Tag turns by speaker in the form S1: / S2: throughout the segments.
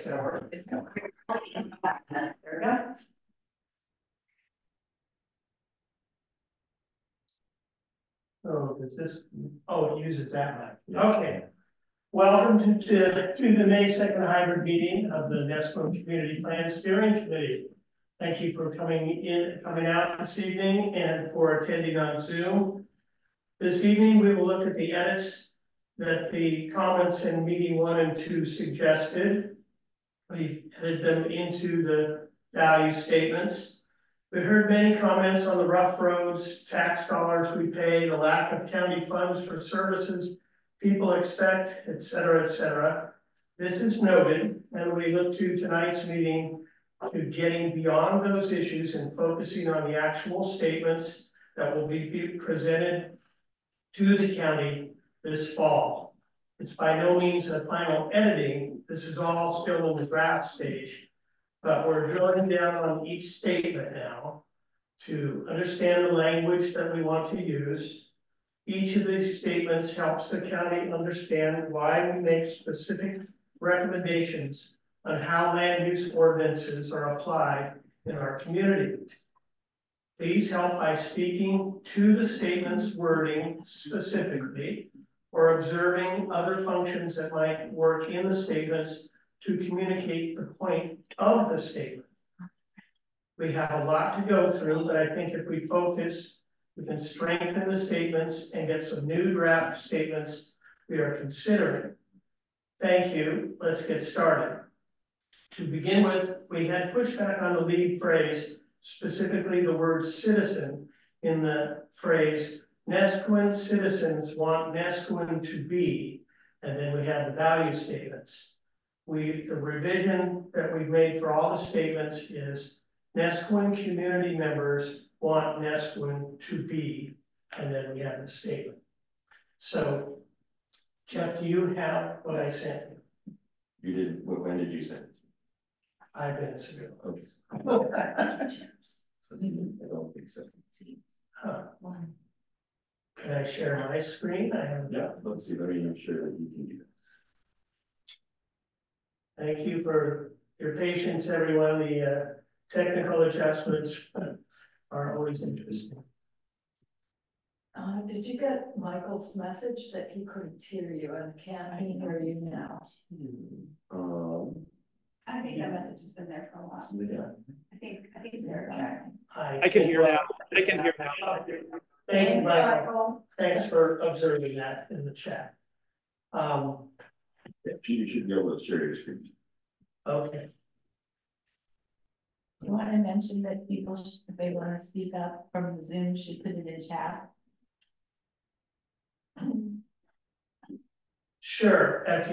S1: gonna work. It's gonna work. There we go. Oh, does this? Oh, it uses that mic. Okay. Welcome to the May 2nd hybrid meeting of the Nestcone Community Plan Steering Committee. Thank you for coming out this evening and for attending on Zoom. This evening, we will look at the edits that the comments in meeting 1 and 2 suggested. We've edited them into the value statements. We heard many comments on the rough roads, tax dollars we pay, the lack of county funds for services people expect, et cetera, et cetera. This is noted, and we look to tonight's meeting to getting beyond those issues and focusing on the actual statements that will be presented to the county this fall. It's by no means a final editing. This is all still in the draft stage, but we're drilling down on each statement now to understand the language that we want to use. Each of these statements helps the county understand why we make specific recommendations on how land use ordinances are applied in our community. Please help by speaking to the statement's wording specifically, or observing other functions that might work in the statements to communicate the point of the statement. We have a lot to go through, but I think if we focus, we can strengthen the statements and get some new draft statements we are considering. Thank you. Let's get started. To begin with, we had pushback on the lead phrase, specifically the word citizen in the phrase, Nestcone citizens want Nestcone to be, and then we have the value statements. The revision that we've made for all the statements is Nestcone community members want Nestcone to be, and then we have the statement. So, Jeff, do you have what I sent you?
S2: You did. When did you send it?
S1: 5 minutes ago.
S2: Okay. I don't think so.
S1: Huh. Can I share my screen? I have.
S2: Yeah, let's see. Let me make sure that you can do this.
S1: Thank you for your patience, everyone. The technical adjustments are always interesting.
S3: Did you get Michael's message that he couldn't hear you and can he hear you now?
S4: I think that message has been there for a while.
S2: Yeah.
S4: I think it's there.
S1: I
S5: can hear now. I can hear now.
S1: Thank you, Michael. Thanks for observing that in the chat.
S2: You should be able to share your screen.
S1: Okay.
S3: You want to mention that people, if they want to speak up from the Zoom, should put it in chat?
S1: Sure. If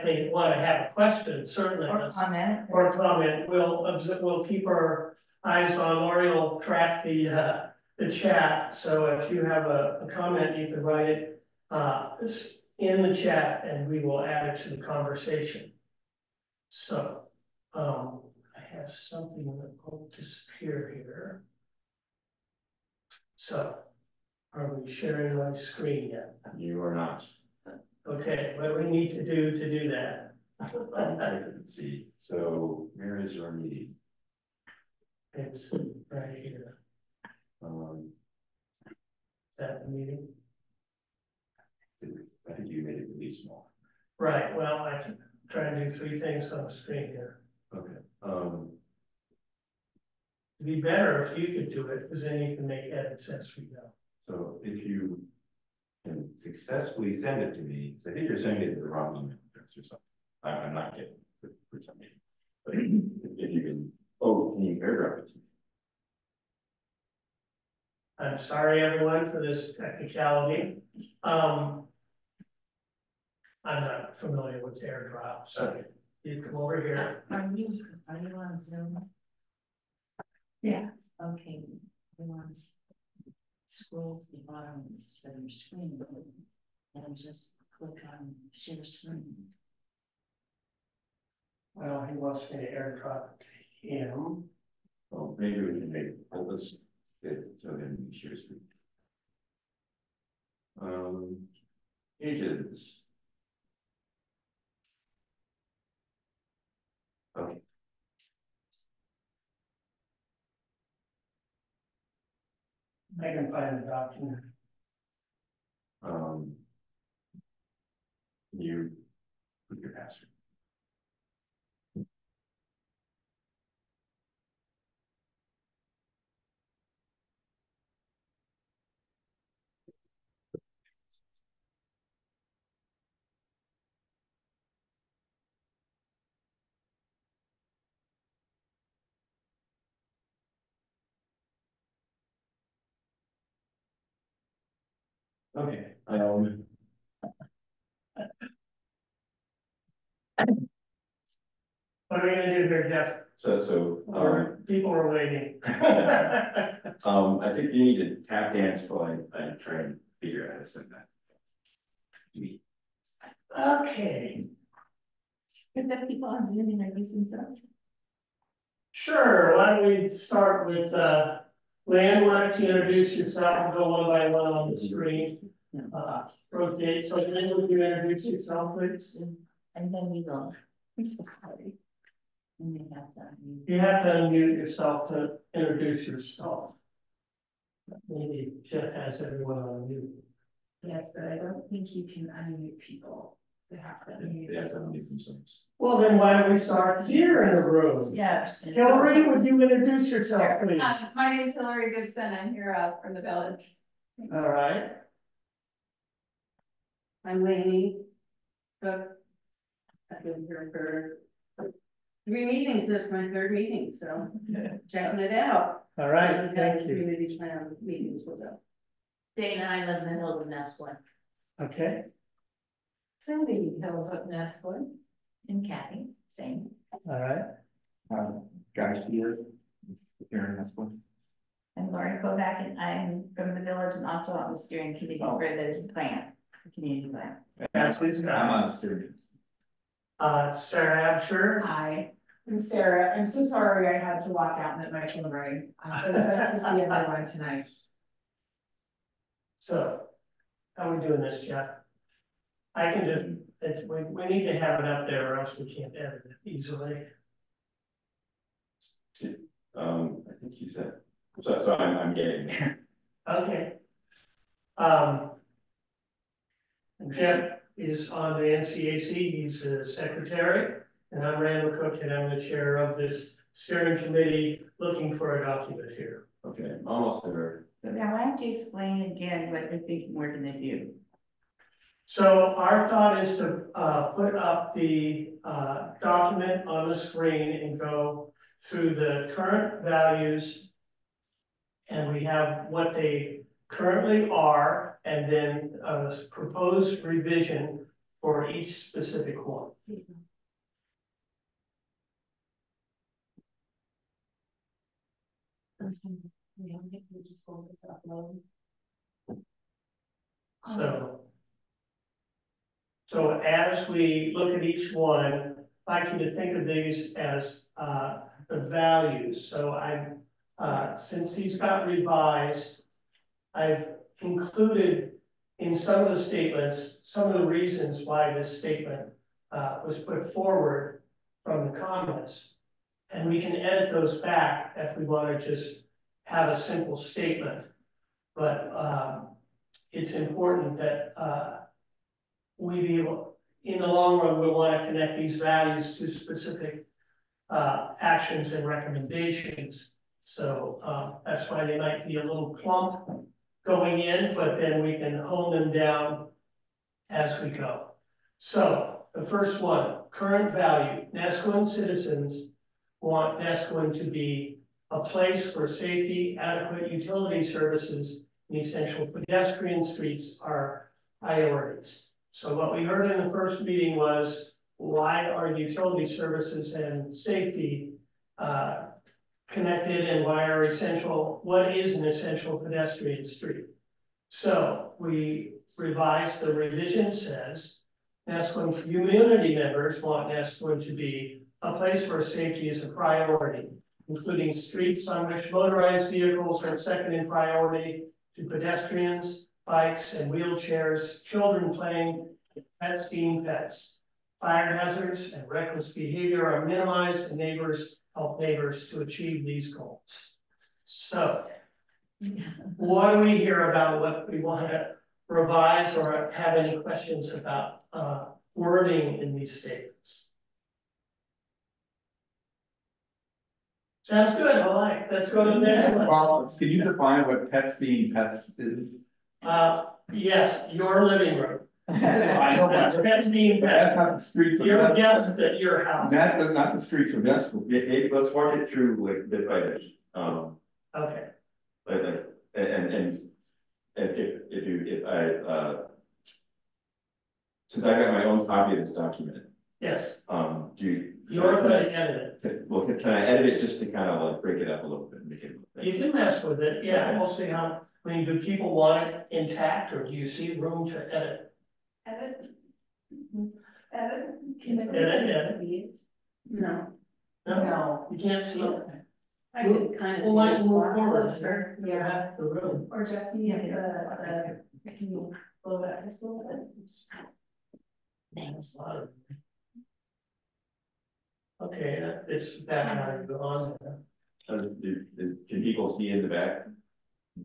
S1: they want to have a question, certainly. Or comment. We'll keep our eyes on. Lori will track the chat. So if you have a comment, you can write it in the chat, and we will add it to the conversation. So I have something that will disappear here. So are we sharing my screen yet?
S2: You are not.
S1: Okay, what do we need to do that?
S2: Let's see. So where is your meeting?
S1: It's right here. That meeting?
S2: I think you made it really small.
S1: Right, well, I can try and do 3 things on the screen here.
S2: Okay.
S1: It'd be better if you could do it, because then you can make edits as we go.
S2: So if you can successfully send it to me, because I think you're sending it to the wrong email address or something. I'm not getting it for some reason. But if you can, can you airdrop it to me?
S1: I'm sorry, everyone, for this technicality. I'm not familiar with AirDrop, so you come over here.
S3: Are you on Zoom?
S1: Yeah.
S3: Okay. You want to scroll to the bottom of your screen and just click on share screen.
S1: Well, he wants me to AirDrop it to him.
S2: Well, maybe we can make let's so then share screen. Pages.
S1: I can find the document.
S2: You put your password. Okay,
S1: What are we gonna do here, Jeff? People are waiting.
S2: I think you need to tap dance while I try and figure out how to send that.
S1: Okay,
S3: If the people on Zoom introduce themselves.
S1: sure, why don't we start with, Lynn, why don't you introduce yourself, go one by one on the screen. Rotate, so Lynn, would you introduce yourself, please?
S3: And then we will. I'm so sorry. And they have to.
S1: You have to unmute yourself to introduce yourself. Maybe Jeff has everyone on mute.
S3: Yes, but I don't think you can unmute people. They have to unmute.
S2: They have to unmute themselves.
S1: Well, then why don't we start here in the room?
S3: Yes.
S1: Hillary, would you introduce yourself, please?
S4: My name is Hillary Gibson. I'm here from the village.
S1: All right,
S4: I'm Lainey Cook. I've been here for 3 meetings. This is my 3rd meeting, so checking it out.
S1: all right, thank you.
S4: Community plan meetings with us.
S3: Dana and I live in the hills of Nestwood.
S1: Okay,
S3: Cindy Hills of Nestwood. And Kathy, same.
S1: all right,
S2: Guy here, here in this one.
S6: I'm Lauren Kovac, and I'm from the village and also on the steering committee for the plan, the community plan.
S1: Ashley's
S2: I'm on the steering.
S1: Sarah Absher.
S7: Hi, I'm Sarah. I'm so sorry I had to walk out and that my phone rang. It was nice to see everyone tonight.
S1: So, how are we doing this, Jeff? I can just, we need to have it up there or else we can't edit it easily.
S2: I think you said, so I'm getting there.
S1: Okay. Jeff is on the NCAC, he's the secretary, and I'm Randall Cook, and I'm the chair of this steering committee looking for a document here.
S2: Okay, almost there.
S6: So now why don't you explain again what you're thinking we're gonna do?
S1: So our thought is to put up the document on the screen and go through the current values. And we have what they currently are, and then a proposed revision for each specific one. So as we look at each one, I'd like you to think of these as the values. So since these got revised, I've included in some of the statements, some of the reasons why this statement was put forward from the comments. And we can edit those back if we want to just have a simple statement. But it's important that we be able, in the long run, we want to connect these values to specific actions and recommendations. So that's why they might be a little plump going in, but then we can hone them down as we go. So the first one, current value. Neskowin citizens want Neskowin to be a place where safety, adequate utility services, and essential pedestrian streets are priorities. So what we heard in the first meeting was, why are utility services and safety connected, and why are essential, what is an essential pedestrian street? So we revised, the revision says, Neskowin community members want Neskowin to be a place where safety is a priority, including streets on which motorized vehicles are second in priority to pedestrians, bikes and wheelchairs, children playing, pets being pets. Fire hazards and reckless behavior are minimized, and neighbors help neighbors to achieve these goals. So what do we hear about what we want to revise or have any questions about wording in these statements? Sounds good, I like, let's go to the next one.
S8: Well, can you define what pets being pets is?
S1: Yes, your living room.
S8: I know,
S1: That's
S8: but
S1: pets being
S8: that's
S1: pets.
S8: not the streets of.
S1: You're a
S8: Westwood.
S1: guest at your house.
S8: That is not the streets of Westwood.
S2: Let's walk it through like bit by bit.
S1: Okay,
S2: Like, and if I, since I got my own copy of this document,
S1: yes,
S2: do you?
S1: you're
S2: can
S1: going
S2: I-
S1: to edit
S2: Well, can I edit it just to kind of like break it up a little bit and make it?
S1: it. You can mess with it, yeah, we'll see how, I mean, do people want it intact or do you see room to edit?
S3: Edit. Edit. Can I go
S1: Edit,
S3: ahead
S1: edit.
S3: and see it?
S4: No,
S1: No, you can't see it.
S4: I could kind of.
S1: Well, let's
S4: just
S1: move
S4: walk
S1: forward.
S4: closer.
S1: Yeah, half the room.
S7: Or Jeff, can you, can you blow that just a little bit?
S1: That's a lot of. Okay, that fits back how you go on there.
S2: Can people see in the back?
S6: Do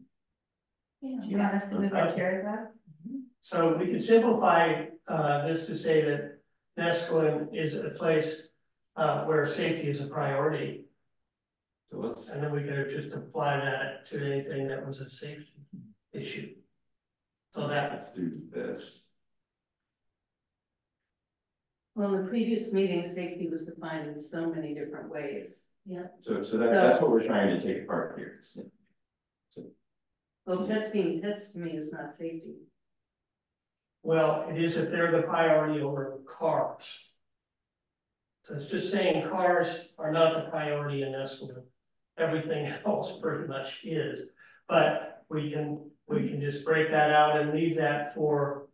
S6: you want us to move our chairs up?
S1: So we could simplify this to say that Nescoin is a place where safety is a priority.
S2: So let's,
S1: And then we could just apply that to anything that was a safety issue. So that,
S2: let's do this.
S4: Well, in the previous meeting, safety was defined in so many different ways.
S2: So that's what we're trying to take apart here.
S4: Well, pets being pets to me is not safety.
S1: well, it is if they're the priority over cars. So it's just saying cars are not the priority in Nescoin. Everything else pretty much is, but we can just break that out and leave that for,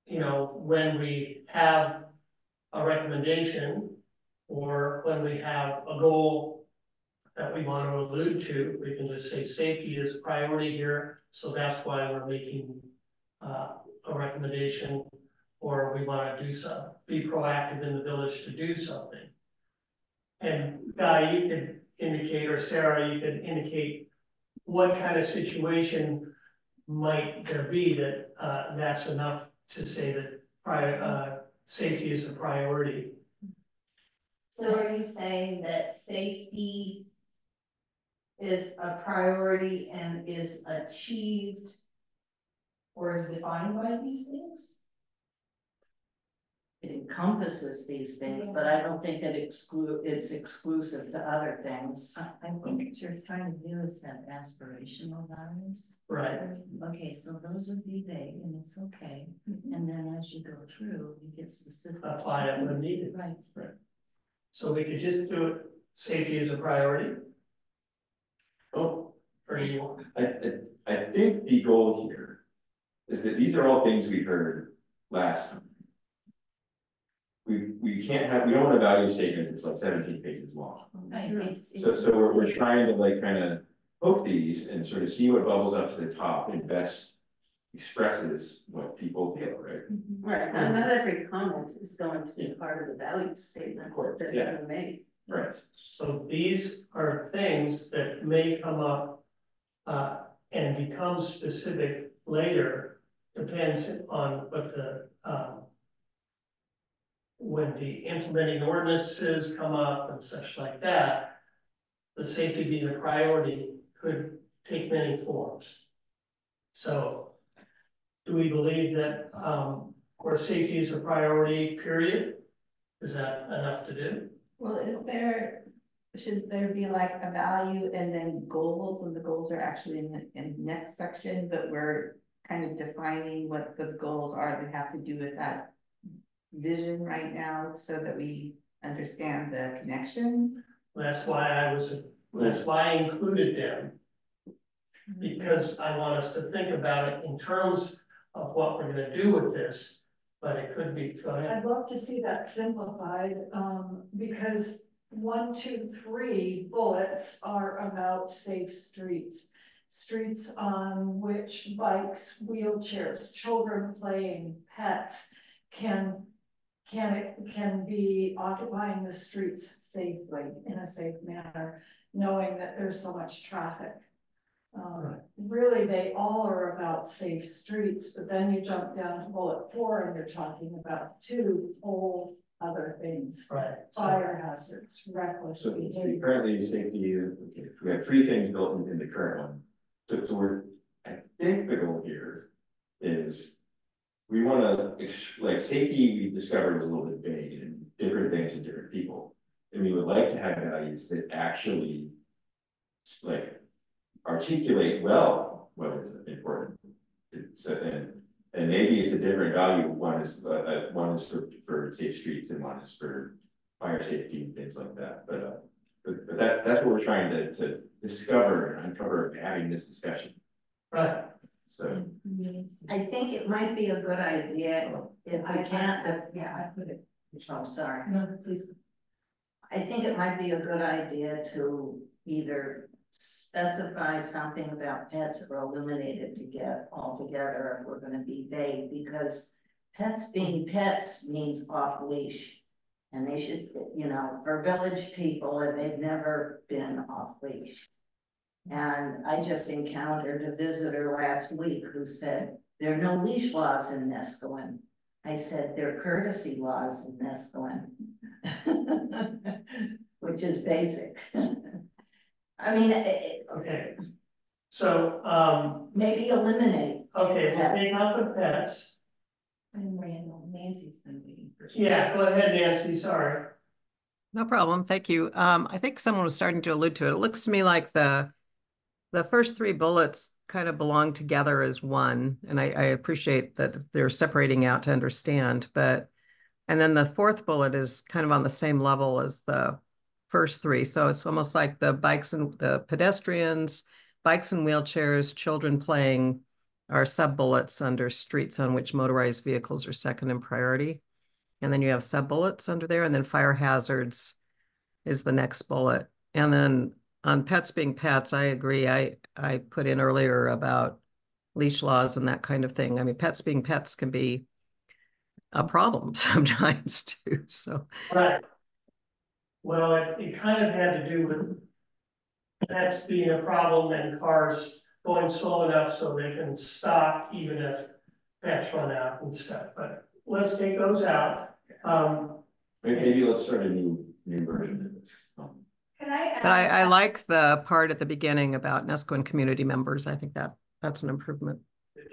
S1: you know, when we have a recommendation or when we have a goal that we want to allude to, we can just say safety is a priority here. So that's why we're making a recommendation, or we want to do so, be proactive in the village to do something. And Guy, you could indicate, or Sarah, you could indicate what kind of situation might there be that that's enough to say that safety is a priority.
S6: So are you saying that safety is a priority and is achieved or is defined by these things?
S3: It encompasses these things, but I don't think that it's exclusive to other things. I think what you're trying to do is have aspirational values.
S1: Right.
S3: Okay, so those would be vague and it's okay. And then as you go through, you get specific.
S1: Apply it when needed.
S3: Right.
S1: So we could just do it, safety is a priority. Oh, or you,
S2: I think the goal here is that these are all things we heard last time. We can't have, we don't want a value statement that's like 17 pages long.
S3: Right,
S2: So we're trying to like kind of poke these and sort of see what bubbles up to the top and best expresses what people feel, right?
S4: Right, and not every comment is going to be part of the value statement
S2: Of course,
S4: that
S2: yeah.
S4: we make.
S2: Right.
S1: so these are things that may come up and become specific later, depends on what the when the implementing ordinances come up and such like that, the safety being a priority could take many forms. So do we believe that where safety is a priority, period? Is that enough to do?
S6: Well, should there be like a value and then goals, and the goals are actually in the next section, but we're kind of defining what the goals are that have to do with that vision right now so that we understand the connection?
S1: That's why that's why I included them. Because I want us to think about it in terms of what we're gonna do with this, but it could be, go ahead.
S9: I'd love to see that simplified, because 1, 2, 3 bullets are about safe streets. Streets on which bikes, wheelchairs, children playing, pets can can be occupying the streets safely, in a safe manner, knowing that there's so much traffic. Really, they all are about safe streets, but then you jump down to bullet 4 and you're talking about 2 whole other things.
S1: Right.
S9: Fire hazards, reckless
S2: So
S9: behavior.
S2: currently safety, okay, we have 3 things built in the current one. So we're, I think the goal here is we want to, like, safety we discovered is a little bit vague and different things to different people. And we would like to have values that actually like articulate well what is important. So, and maybe it's a different value. One is for safe streets and one is for fire safety and things like that. But that's what we're trying to discover and uncover having this discussion.
S1: Right.
S2: So
S3: I think it might be a good idea if we can't,
S9: Yeah, I put it,
S3: oh, sorry.
S9: no, please.
S3: I think it might be a good idea to either specify something about pets or eliminate it altogether if we're gonna be vague, because pets being pets means off leash. And they should, you know, for village people, and they've never been off leash. And I just encountered a visitor last week who said, there are no leash laws in Neskowin. I said, there are courtesy laws in Neskowin. Which is basic. I mean,
S1: Okay. So,
S3: maybe eliminate.
S1: okay, we'll take out the pets.
S4: And Randall, Nancy's been waiting for.
S1: Yeah, go ahead, Nancy, sorry.
S10: No problem. Thank you. I think someone was starting to allude to it. It looks to me like the first 3 bullets kind of belong together as one. And I appreciate that they're separating out to understand, and then the 4th bullet is kind of on the same level as the first 3. So it's almost like the bikes and the pedestrians, bikes and wheelchairs, children playing are sub-bullets under streets on which motorized vehicles are second in priority. And then you have sub-bullets under there, and then fire hazards is the next bullet. And then on pets being pets, I agree. I put in earlier about leash laws and that kind of thing. I mean, pets being pets can be a problem sometimes too, so.
S1: Right. Well, it kind of had to do with pets being a problem and cars going slow enough so they can stop even if pets run out and stuff, but let's take those out.
S2: maybe let's start a new version of this.
S4: Can I add?
S10: But I like the part at the beginning about Neskowin community members. I think that's an improvement.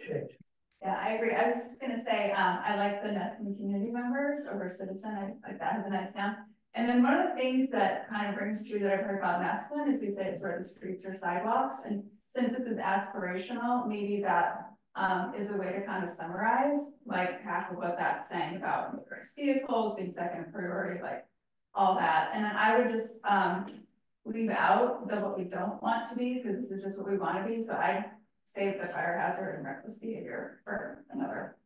S4: Yeah, I agree. I was just gonna say, I like the Neskowin community members over citizen. Like that has a nice sound. And then one of the things that kind of rings true that I've heard about Neskowin is we say it's where the streets or sidewalks. And since this is aspirational, maybe that is a way to kind of summarize like half of what that's saying about motorized vehicles being second priority, like all that. And then I would just leave out what we don't want to be, because this is just what we want to be. So I save the fire hazard and reckless behavior for another.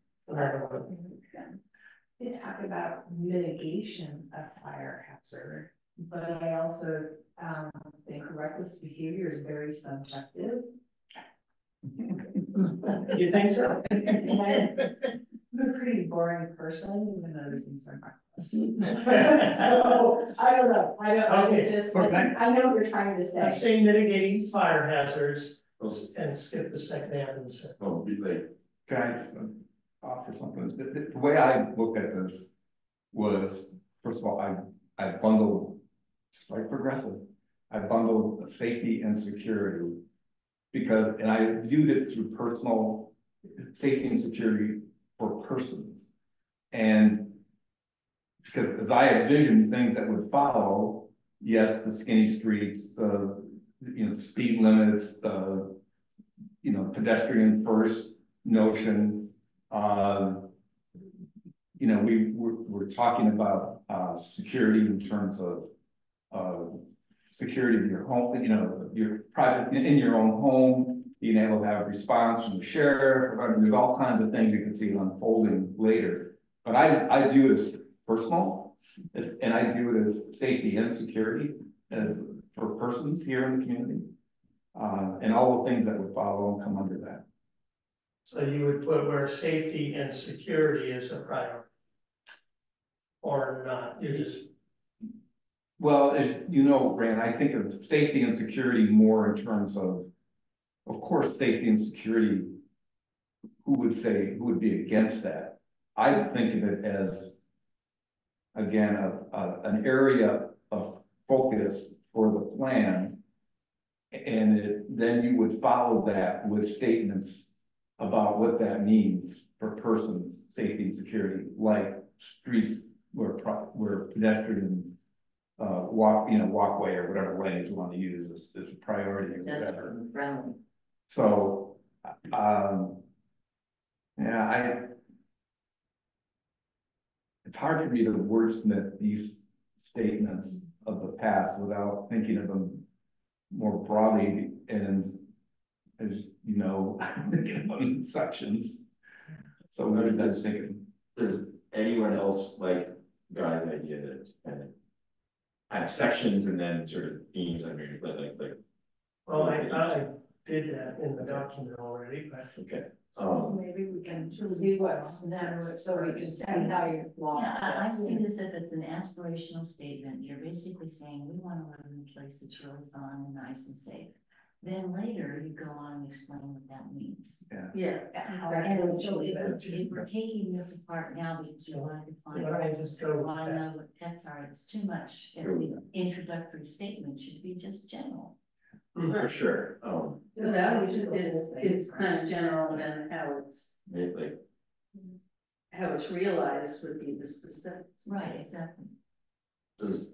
S7: They talk about mitigation of fire hazard, but I also think reckless behavior is very subjective.
S1: You think so?
S7: I'm a pretty boring person, even though other things are reckless. So I don't know. I know what you're trying to say.
S1: Let's say mitigating fire hazards and skip the second half of the sentence.
S2: Oh, be like,
S8: Can I just offer something? The way I looked at this was, first of all, I bundled, just like progressive, I bundled safety and security because, and I viewed it through personal safety and security for persons. And because as I envisioned things that would follow, yes, the skinny streets, the speed limits, the pedestrian first notion. We're talking about security in terms of security of your home, your private in your own home, being able to have response from the sheriff. There's all kinds of things you can see unfolding later. But I view it as personal, and I view it as safety and security as for persons here in the community, and all the things that would follow and come under that.
S1: So you would put where safety and security is a priority. or not? You just,
S8: Well, as you know, Rand, I think of safety and security more in terms of course, safety and security. Who would be against that? I think of it as, again, an area of focus for the plan. And then you would follow that with statements about what that means for persons' safety and security, like streets where pedestrian walkway or whatever language you want to use is a priority or whatever.
S3: Pedestrian friendly.
S8: So, yeah, it's hard for me to wordsmith these statements of the past without thinking of them more broadly and, as you know, thinking of them in sections. So maybe that's thinking.
S2: Does anyone else like Guy's idea that kind of have sections and then sort of themes underneath, like?
S1: well, I thought I did that in the document already, but.
S2: Okay.
S9: Maybe we can see what's next, so we can see how you walk.
S3: Yeah, I see this if it's an aspirational statement, you're basically saying, we want to live in a place that's really fun and nice and safe. Then later you go on and explain what that means.
S6: Yeah.
S3: And so if we're taking this apart now because we want to define,
S1: Why don't I just go
S3: we
S1: with
S3: want to
S1: that?
S3: know what pets are, it's too much. Every introductory statement should be just general.
S2: For sure.
S6: The value is kind of general, and how it's realized would be the specifics.
S3: Right, exactly.
S2: Does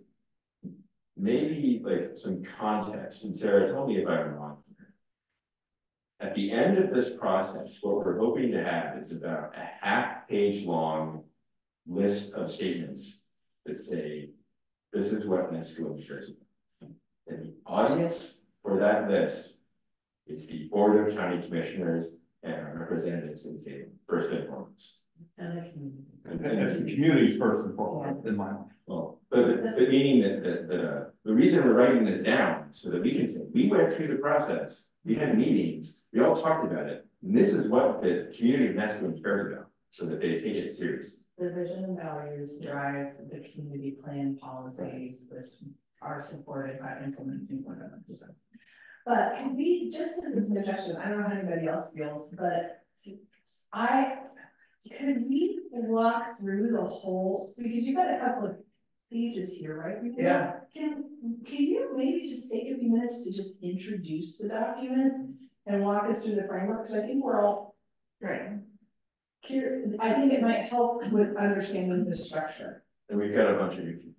S2: maybe like some context, and Sarah, tell me if I'm wrong here. At the end of this process, what we're hoping to have is about a half-page long list of statements that say, this is what Nesco ensures. And the audience for that list is the Board of County Commissioners and our representatives in Salem, first and foremost.
S8: And it's the community's first and foremost in my mind.
S2: Well, but meaning that the reason we're writing this down so that we can say, we went through the process, we had meetings, we all talked about it, and this is what the community of Nesco cares about, so that they take it serious.
S7: The vision and values drive the community plan policies, which are supported by implementing ordinances. But can we, just as a suggestion, I don't know how anybody else feels, but could we walk through the whole, because you got a couple of pages here, right?
S1: Yeah.
S7: Can you maybe just take a few minutes to just introduce the document and walk us through the framework? Because I think we're all right. I think it might help with understanding the structure.
S2: And we've got a bunch of new people.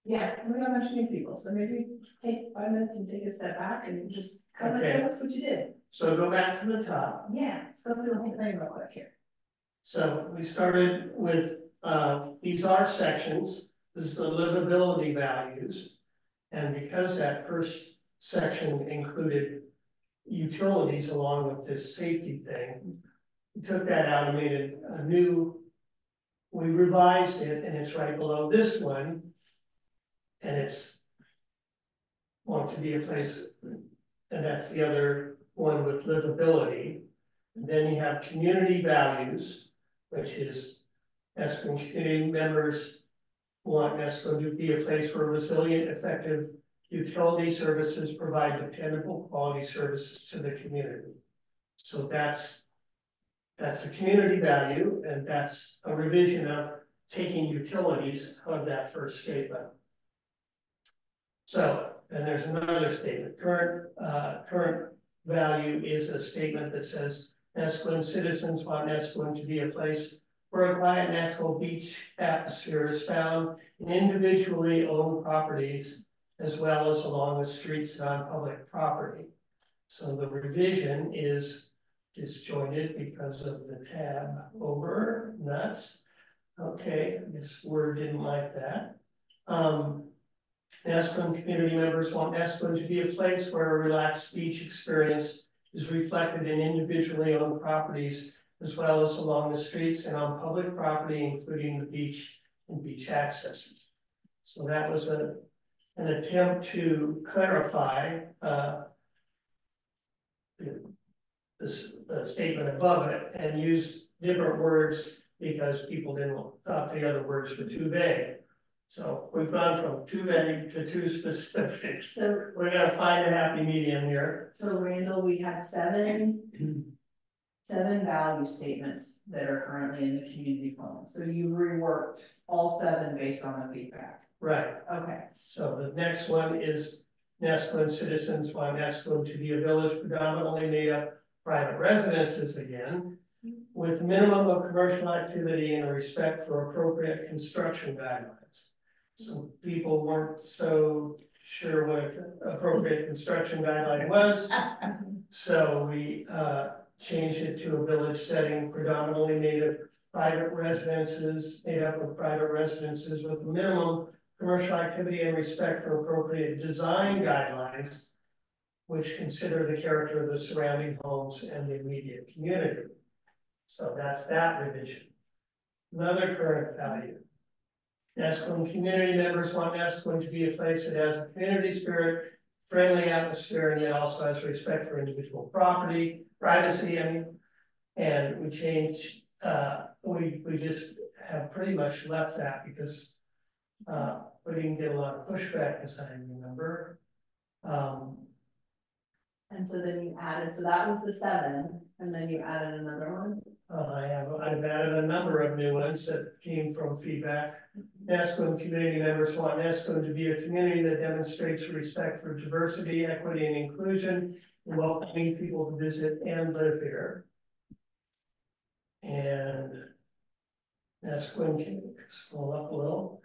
S7: Yeah, we got a bunch of new people, so maybe take 5 minutes and take a step back and just kind of tell us what you did.
S1: So go back to the top.
S7: Yeah, let's go through the whole thing real quick here.
S1: So we started with, these are sections, this is the livability values. And because that first section included utilities along with this safety thing, we took that out and made it a new, we revised it and it's right below this one. And it's want to be a place, and that's the other one with livability. And then you have community values, which is Nesco community members want Nesco to be a place where resilient, effective utility services provide dependable quality services to the community. So that's a community value, and that's a revision of taking utilities out of that first statement. So, and there's another statement. Current value is a statement that says Nesco citizens want Nesco to be a place where a quiet natural beach atmosphere is found in individually owned properties, as well as along the streets and on public property. So the revision is disjointed because of the tab over nuts. Okay, this word didn't like that. Nesco community members want Nesco to be a place where a relaxed beach experience is reflected in individually owned properties, as well as along the streets and on public property, including the beach and beach accesses. So that was an attempt to clarify the statement above it and use different words because people thought the other words were too vague. So we've gone from too vague to too specific.
S7: So,
S1: We're gonna find a happy medium here.
S7: so Randall, we had seven value statements that are currently in the community plan. So you reworked all seven based on the feedback.
S1: Right.
S7: Okay.
S1: So the next one is Neskuen citizens want Neskuen to be a village predominantly made up of private residences again, with minimum of commercial activity and respect for appropriate construction guidelines. So people weren't so sure what an appropriate construction guideline was. So we changed it to a village setting predominantly made of private residences, made up of private residences with minimum commercial activity and respect for appropriate design guidelines, which consider the character of the surrounding homes and the immediate community. So that's that revision. Another current value. Neskuen community members want Neskuen to be a place that has a community spirit, friendly atmosphere, and yet also has respect for individual property, privacy, and we changed, we just have pretty much left that because we didn't get a lot of pushback, as I remember.
S7: And so then you added, so that was the seven, and then you added another one.
S1: I've added a number of new ones that came from feedback. Neskuen community members want Neskuen to be a community that demonstrates respect for diversity, equity, and inclusion, and welcoming people to visit and live here. And Neskuen, can scroll up a little.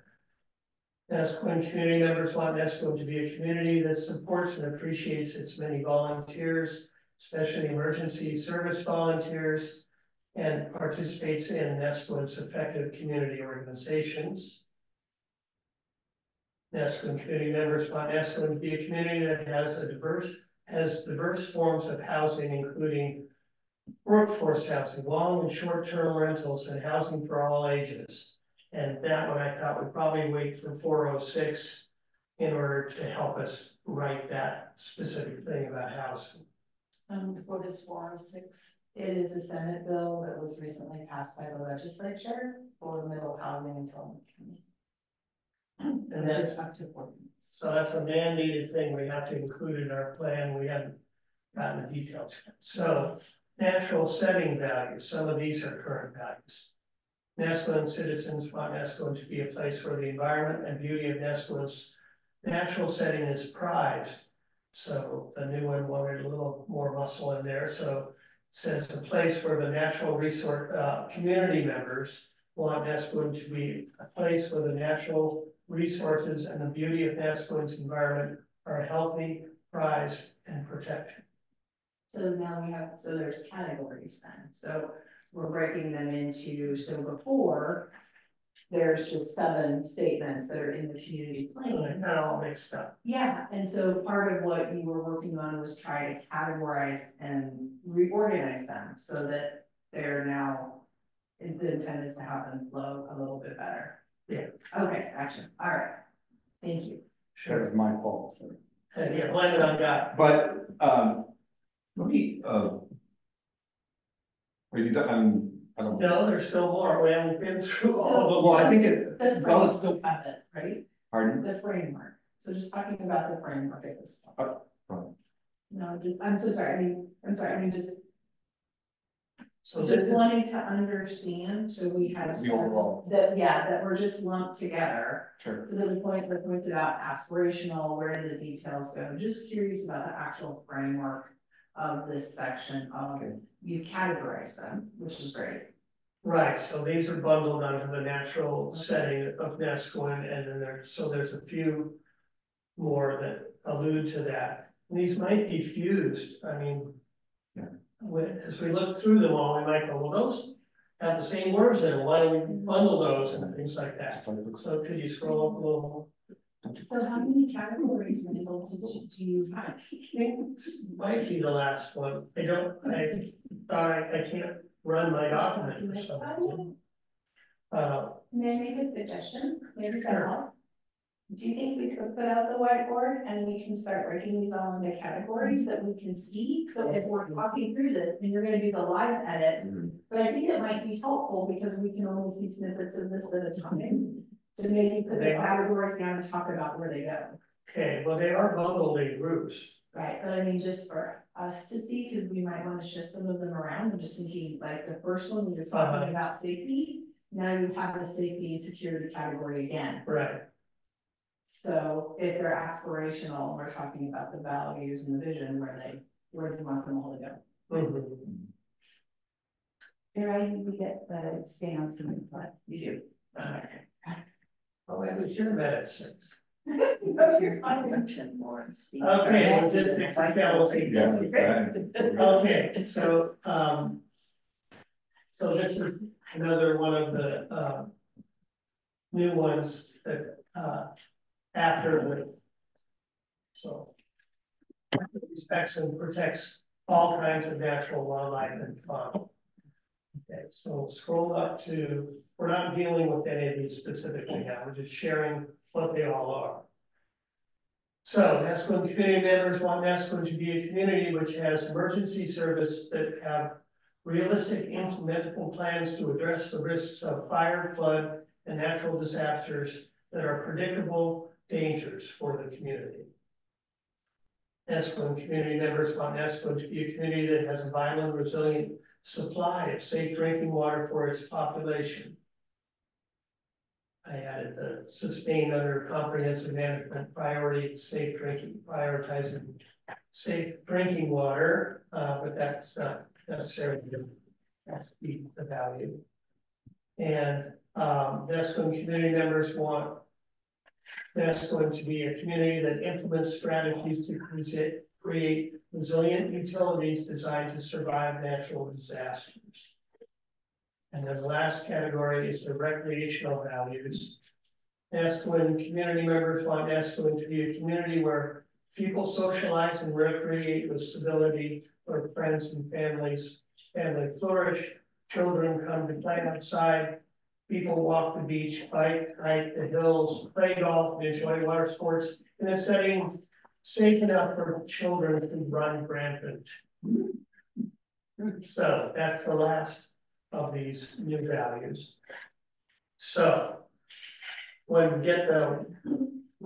S1: Neskuen community members want Neskuen to be a community that supports and appreciates its many volunteers, especially emergency service volunteers, and participates in Nesquen's effective community organizations. Neskuen community members want Neskuen to be a community that has diverse forms of housing, including workforce housing, long and short-term rentals, and housing for all ages. And that one I thought would probably wait for 406 in order to help us write that specific thing about housing.
S7: What is 406? It is a Senate bill that was recently passed by the legislature for middle housing and development.
S1: And that's
S7: up to 4 minutes.
S1: So that's a mandated thing we have to include in our plan. We haven't gotten the details yet. So natural setting values, some of these are current values. Neskuen citizens want Neskuen to be a place where the environment and beauty of Nesquen's natural setting is prized. So the new one wanted a little more muscle in there. So it says a place where the natural resource community members want Neskuen to be a place where the natural resources and the beauty of Nesquen's environment are healthy, prized, and protected.
S7: So now we have, so there's categories then. So we're breaking them into, so before, there's just 7 statements that are in the community plan.
S1: Not all mixed up.
S7: Yeah, and so part of what you were working on was try to categorize and reorganize them so that they're now, the intent is to have them flow a little bit better.
S1: Yeah.
S7: Okay, action. All right. Thank you.
S8: That was my fault, sir.
S1: And yeah, blame it on God.
S8: But, let me, are you done? I don't.
S1: No, there's still more. We haven't been through all of them.
S8: Well, I think it,
S7: The
S8: well, it's still,
S7: framework of it, right?
S8: pardon?
S7: The framework. So just talking about the framework at this point.
S8: Right.
S7: No, just, I'm so sorry. I'm sorry. Just
S1: So
S7: just
S1: this,
S7: wanting to understand, so we had
S8: The overall.
S7: that, yeah, that we're just lumped together.
S8: Sure.
S7: So the points about aspirational, where do the details go? I'm just curious about the actual framework of this section.
S8: Okay.
S7: You've categorized them, which is great.
S1: right, so these are bundled under the natural setting of Neskuen, and then there's a few more that allude to that. And these might be fused. I mean,
S8: yeah.
S1: As we look through them all, we might go, well, those have the same words in them. Why don't we bundle those and things like that? So could you scroll up a little more?
S7: So how many categories were able to use?
S1: I think this might be the last one. I thought I can't run my document for some reason.
S4: May I make a suggestion? Maybe to
S1: Sure.
S4: help?
S7: Do you think we could put out the whiteboard and we can start breaking these all into categories that we can see? So as we're talking through this, and you're gonna do the live edit, but I think it might be helpful because we can only see snippets of this at a time. To maybe put the categories down and talk about where they go.
S1: Okay, well, they are bundled in groups.
S7: Right, but I mean, just for us to see, because we might want to shift some of them around. I'm just thinking like the first one, we were talking about safety. Now you have the safety and security category again.
S1: Right.
S7: So if they're aspirational, we're talking about the values and the vision, where do you want them all to go?
S3: There, I need to get the stamp from the class. You do.
S1: Oh, I was sure that at 6.
S3: Mention more. Steve.
S1: Okay, logistics, I can't see.
S8: Yeah, that's right.
S1: Okay, so, so this is another one of the, new ones that, after the, so. Respects and protects all kinds of natural wildlife and fauna. Okay, so scroll up to, we're not dealing with any of these specifically now, we're just sharing what they all are. So Nesquin community members want Nesquin to be a community which has emergency service that have realistic implementable plans to address the risks of fire, flood, and natural disasters that are predictable dangers for the community. Nesquin community members want Nesquin to be a community that has a vibrant, resilient supply of safe drinking water for its population. I added the sustained under comprehensive management priority, safe drinking, prioritizing safe drinking water, but that's not necessarily the value. And Nesquin community members want Nesquin to be a community that implements strategies to create resilient utilities designed to survive natural disasters. And then the last category is the recreational values. Nesquin community members want Nesquin to be a community where people socialize and recreate with civility, where friends and family flourish, children come to play outside, people walk the beach, bike, hike the hills, play golf, and enjoy water sports in a setting safe enough for children to run rampant. So that's the last of these new values. So when we get the,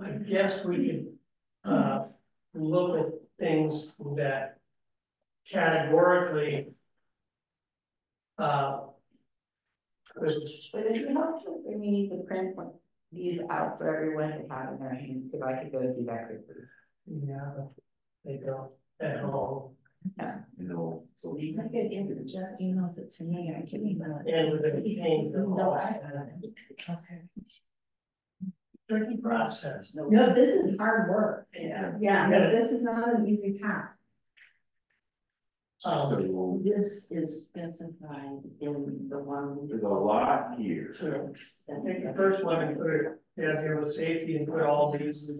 S1: I guess we could look at things that categorically
S3: But if you have to, we need to print these out for everyone to have in their hands, because I could go do that quickly.
S1: yeah, they don't at home.
S2: You know, so
S3: You might get into just emails it to me, I can email it.
S1: And with the change the
S3: No,
S1: law.
S3: I haven't. Okay.
S1: Tricky process.
S7: No, this is hard work.
S1: Yeah.
S7: Yeah, no, this is not an easy task.
S2: so
S3: This is specified in the one.
S2: there's a lot here.
S3: Kids.
S1: I think the first one, and put it down here with safety and put all these,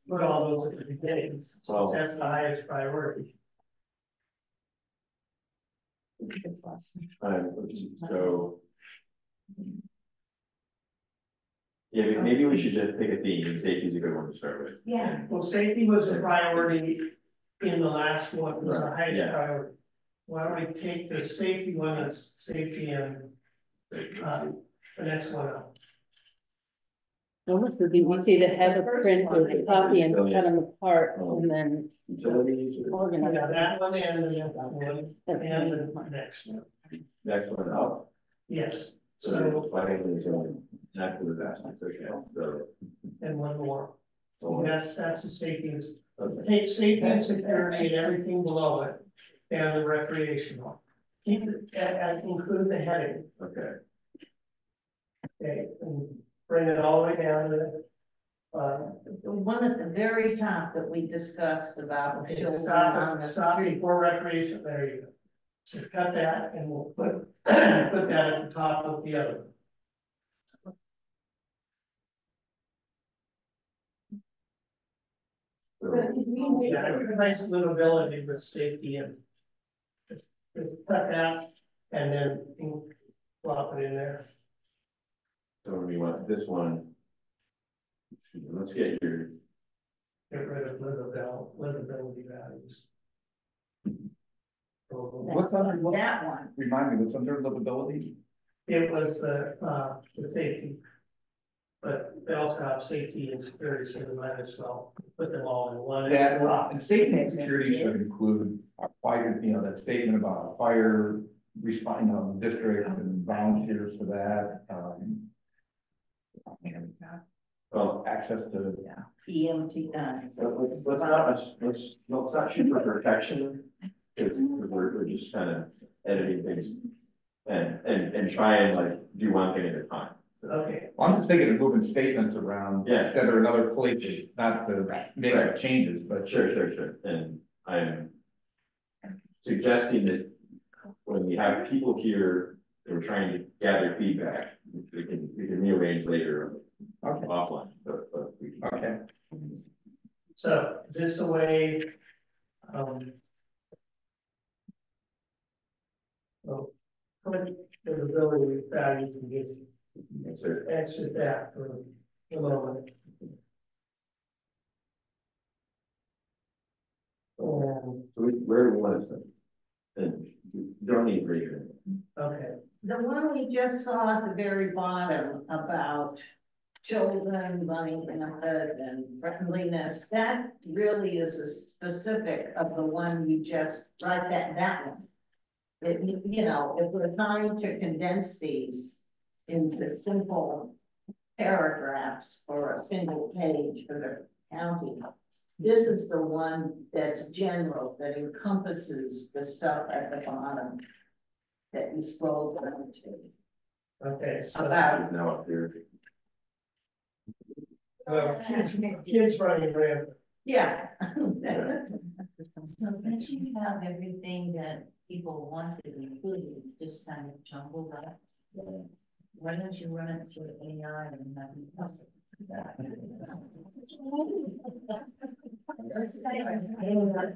S1: put all those at the beginning. So that's the highest priority.
S2: So. Yeah, maybe we should just pick a theme, and safety is a good one to start with.
S7: Yeah.
S1: Well, safety was a priority in the last one, was the highest
S2: Yeah.
S1: priority. Why don't we take the safety one as safety and the next one up?
S11: Almost would be easy to have a print or a copy and cut them apart and then
S2: Utilities or
S11: organize.
S1: Yeah, that one and the other one,
S11: That's
S1: and the next one.
S2: next one up.
S1: Yes,
S2: So there's planning is not for the vast, okay, so.
S1: and one more.
S2: So
S1: That's the safety,
S2: okay.
S1: take safety and security and everything below it, and the recreational. Keep it, and include the heading,
S2: Okay,
S1: okay, and bring it all the way down to the.
S3: The one at the very top that we discussed about
S1: Okay,
S3: children on the
S1: stop
S3: street.
S1: before recreation, there you go. So cut that and we'll put that at the top of the other. Yeah, a nice livability with safety and. Just cut that and then plop it in there.
S2: so we want this one. Let's get your,
S1: Get rid of livability values.
S8: What's under,
S3: That one,
S8: remind me, what's under livability?
S1: It was the safety. But they also have safety and security, so we might as well put them all in one.
S8: That, and safety and security should include our fire, that statement about fire responding, district and volunteers for that, and
S2: well,
S8: access to.
S3: EMT time.
S2: let's not shoot for perfection. Because we're just kind of editing things and try and like do one thing at a time.
S1: Okay,
S8: Well, I'm just thinking of moving statements around.
S2: Yeah.
S8: That are in other places, not to make
S2: Right.
S8: changes, but.
S2: Sure. And I'm suggesting that when we have people here, that we're trying to gather feedback, we can rearrange later
S8: Okay.
S2: offline, but we can.
S8: Okay.
S1: so is this a way? Well, put livability values and just
S2: Yes, sir.
S1: exit that for the moment.
S2: Where do we want to start? And you don't need reason.
S1: Okay,
S3: The one we just saw at the very bottom about children running rampant and friendliness, that really is a specific of the one you just, right, that one. If we're trying to condense these into simple paragraphs or a single page for the county, this is the one that's general, that encompasses the stuff at the bottom that you scroll down to.
S1: okay, so
S3: About,
S2: Now up here.
S1: kids running rampant.
S3: yeah.
S12: So since you have everything that people wanted included, it's just kind of jumbled up. Why don't you run it through AI and have it possible?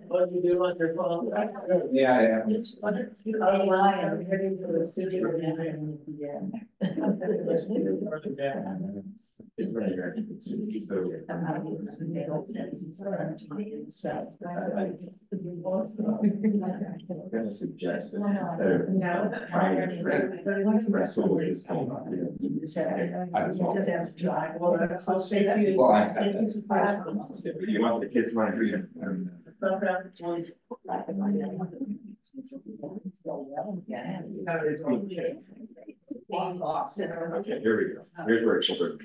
S1: What do you do on your phone?
S8: Yeah.
S3: AI and ready for the city.
S2: I'm gonna suggest that instead of trying to wrestle with this kind of idea.
S1: I'll say that.
S8: Well,
S2: You want the kids running freedom. Okay, here we go. Here's where it's over.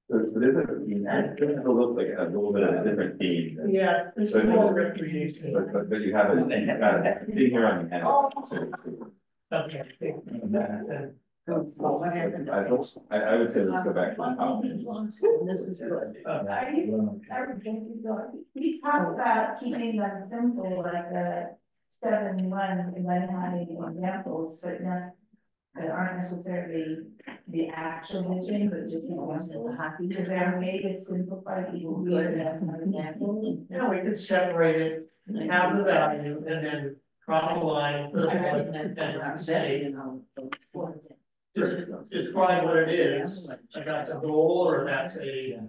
S2: So this is a look like a little bit of a different theme.
S1: Yeah, it's more recreation.
S2: But you have a thing here on the end.
S1: Okay.
S2: I would say let's go back to the top.
S3: This is good.
S4: We talked about keeping them simple, like the 7 ones, and then having examples, so that aren't necessarily the actual vision, but just the ones that the hockey, because they're made it simplified, even good and have examples.
S1: Yeah, we could separate it, have the value, and then drop a line, put a bullet, and say, describe what it is. Like that's a goal, or that's a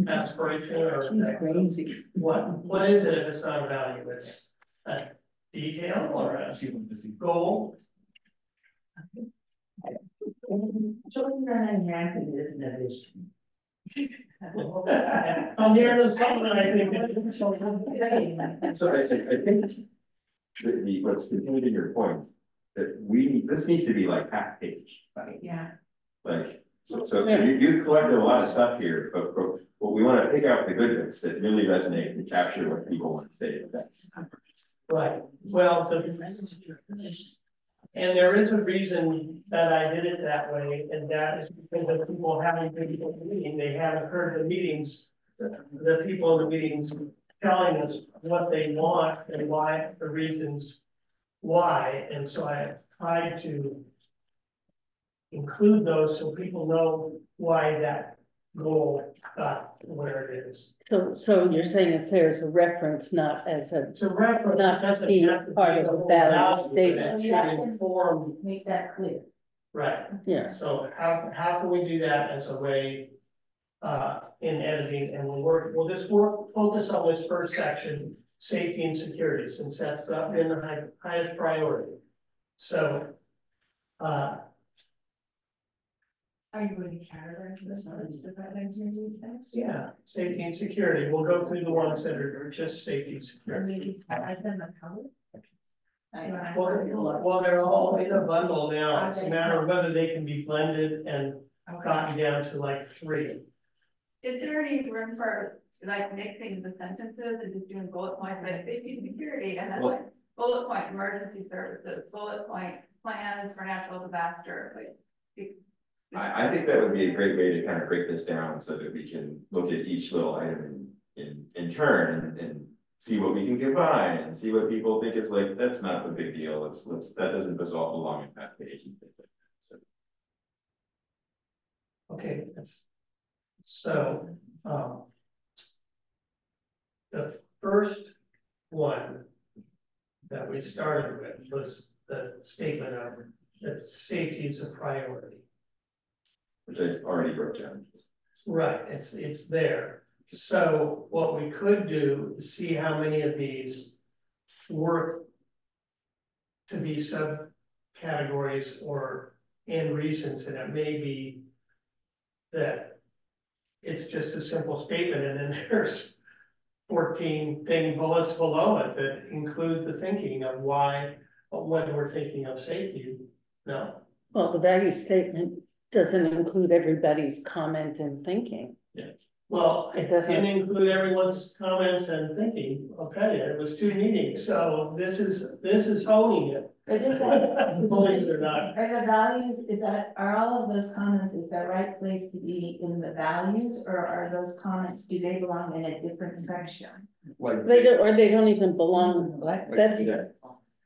S1: aspiration, or
S3: Crazy.
S1: what is it if it's not a value? It's a detail or a goal?
S3: Children and rampant isn't a vision.
S1: I'm hearing this something, I think.
S2: So I think what's continuing your point, that this needs to be like half page.
S3: Yeah.
S2: Like, so you collected a lot of stuff here, but we want to pick out the good bits that really resonate and capture what people want to say.
S1: Right, well, and there is a reason that I did it that way, and that is because of people having been to the meeting, they haven't heard the meetings. The people in the meetings telling us what they want and why, the reasons why, and so I tried to include those so people know why that goal got where it is.
S11: So you're saying it's there as a reference, not as a,
S1: It's a reference,
S11: Not
S1: it doesn't
S11: be
S1: have to be
S11: part of
S1: the
S11: the
S1: whole
S11: value
S1: value,
S11: statement.
S1: but it should inform.
S3: Make that clear.
S1: Right,
S11: Yeah,
S1: so how can we do that as a way in editing, and we'll just focus on this first section, safety and security, since that's been the highest priority. So,
S9: Are you going to categorize this as different things in these things?
S1: yeah, safety and security, we'll go through the ones that are just safety and security. Well, they're all in a bundle now, it's a matter of whether they can be blended and gotten down to like 3.
S4: Is there any room for like mixing the sentences and just doing bullet points like safety and security and then like bullet point emergency services, bullet point plans for natural disaster, like.
S2: I think that would be a great way to kind of break this down so that we can look at each little item in turn and see what we can combine and see what people think is like, that's not the big deal. That doesn't belong in that page and things like that. So.
S1: Okay, so, the first one that we started with was the statement of that safety is a priority.
S2: Which I already wrote down.
S1: Right, it's there. So what we could do is see how many of these work to be subcategories or end reasons, and it may be that it's just a simple statement, and then there's 14 bullets below it that include the thinking of why, when we're thinking of safety. No.
S11: well, the value statement doesn't include everybody's comment and thinking.
S2: Yeah.
S1: Well, it
S11: It doesn't-
S1: didn't include everyone's comments and thinking. I'll tell you, it was 2 meetings, so this is honing it.
S6: But is that,
S1: Believe it or not.
S6: are the values, are all of those comments, is that right place to be in the values, or are those comments, do they belong in a different section?
S8: Like,
S11: They don't, or they don't even belong, that's,
S8: yeah.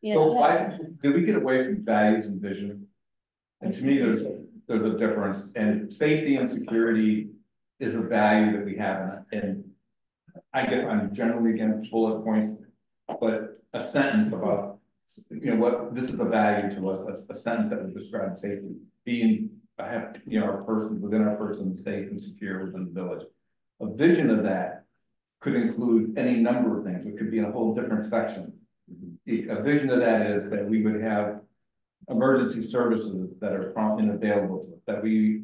S11: you
S8: So
S11: know,
S8: why, did we get away from values and vision? And to me, there's a difference, and safety and security is a value that we have, and I guess I'm generally against bullet points, but a sentence about, you know, what, this is a value to us, a sentence that would describe safety, being, our person, within our person, safe and secure within the village. A vision of that could include any number of things, it could be in a whole different section. A vision of that is that we would have emergency services that are prompt and available to us, that we,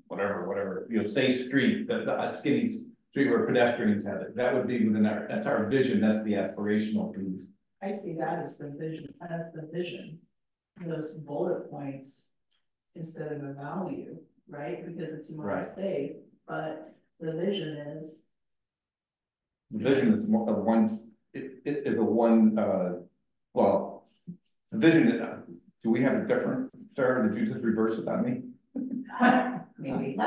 S8: whatever, safe streets, the skinny street where pedestrians have it, that would be within that's our vision, that's the aspirational piece.
S7: I see that as the vision, those bullet points instead of a value, right? Because it's more
S8: Right.
S7: safe, but the vision is.
S8: The vision is more of one, it is a one, well, the vision, do we have a different, Sarah, did you just reverse it on me?
S6: Maybe.
S8: The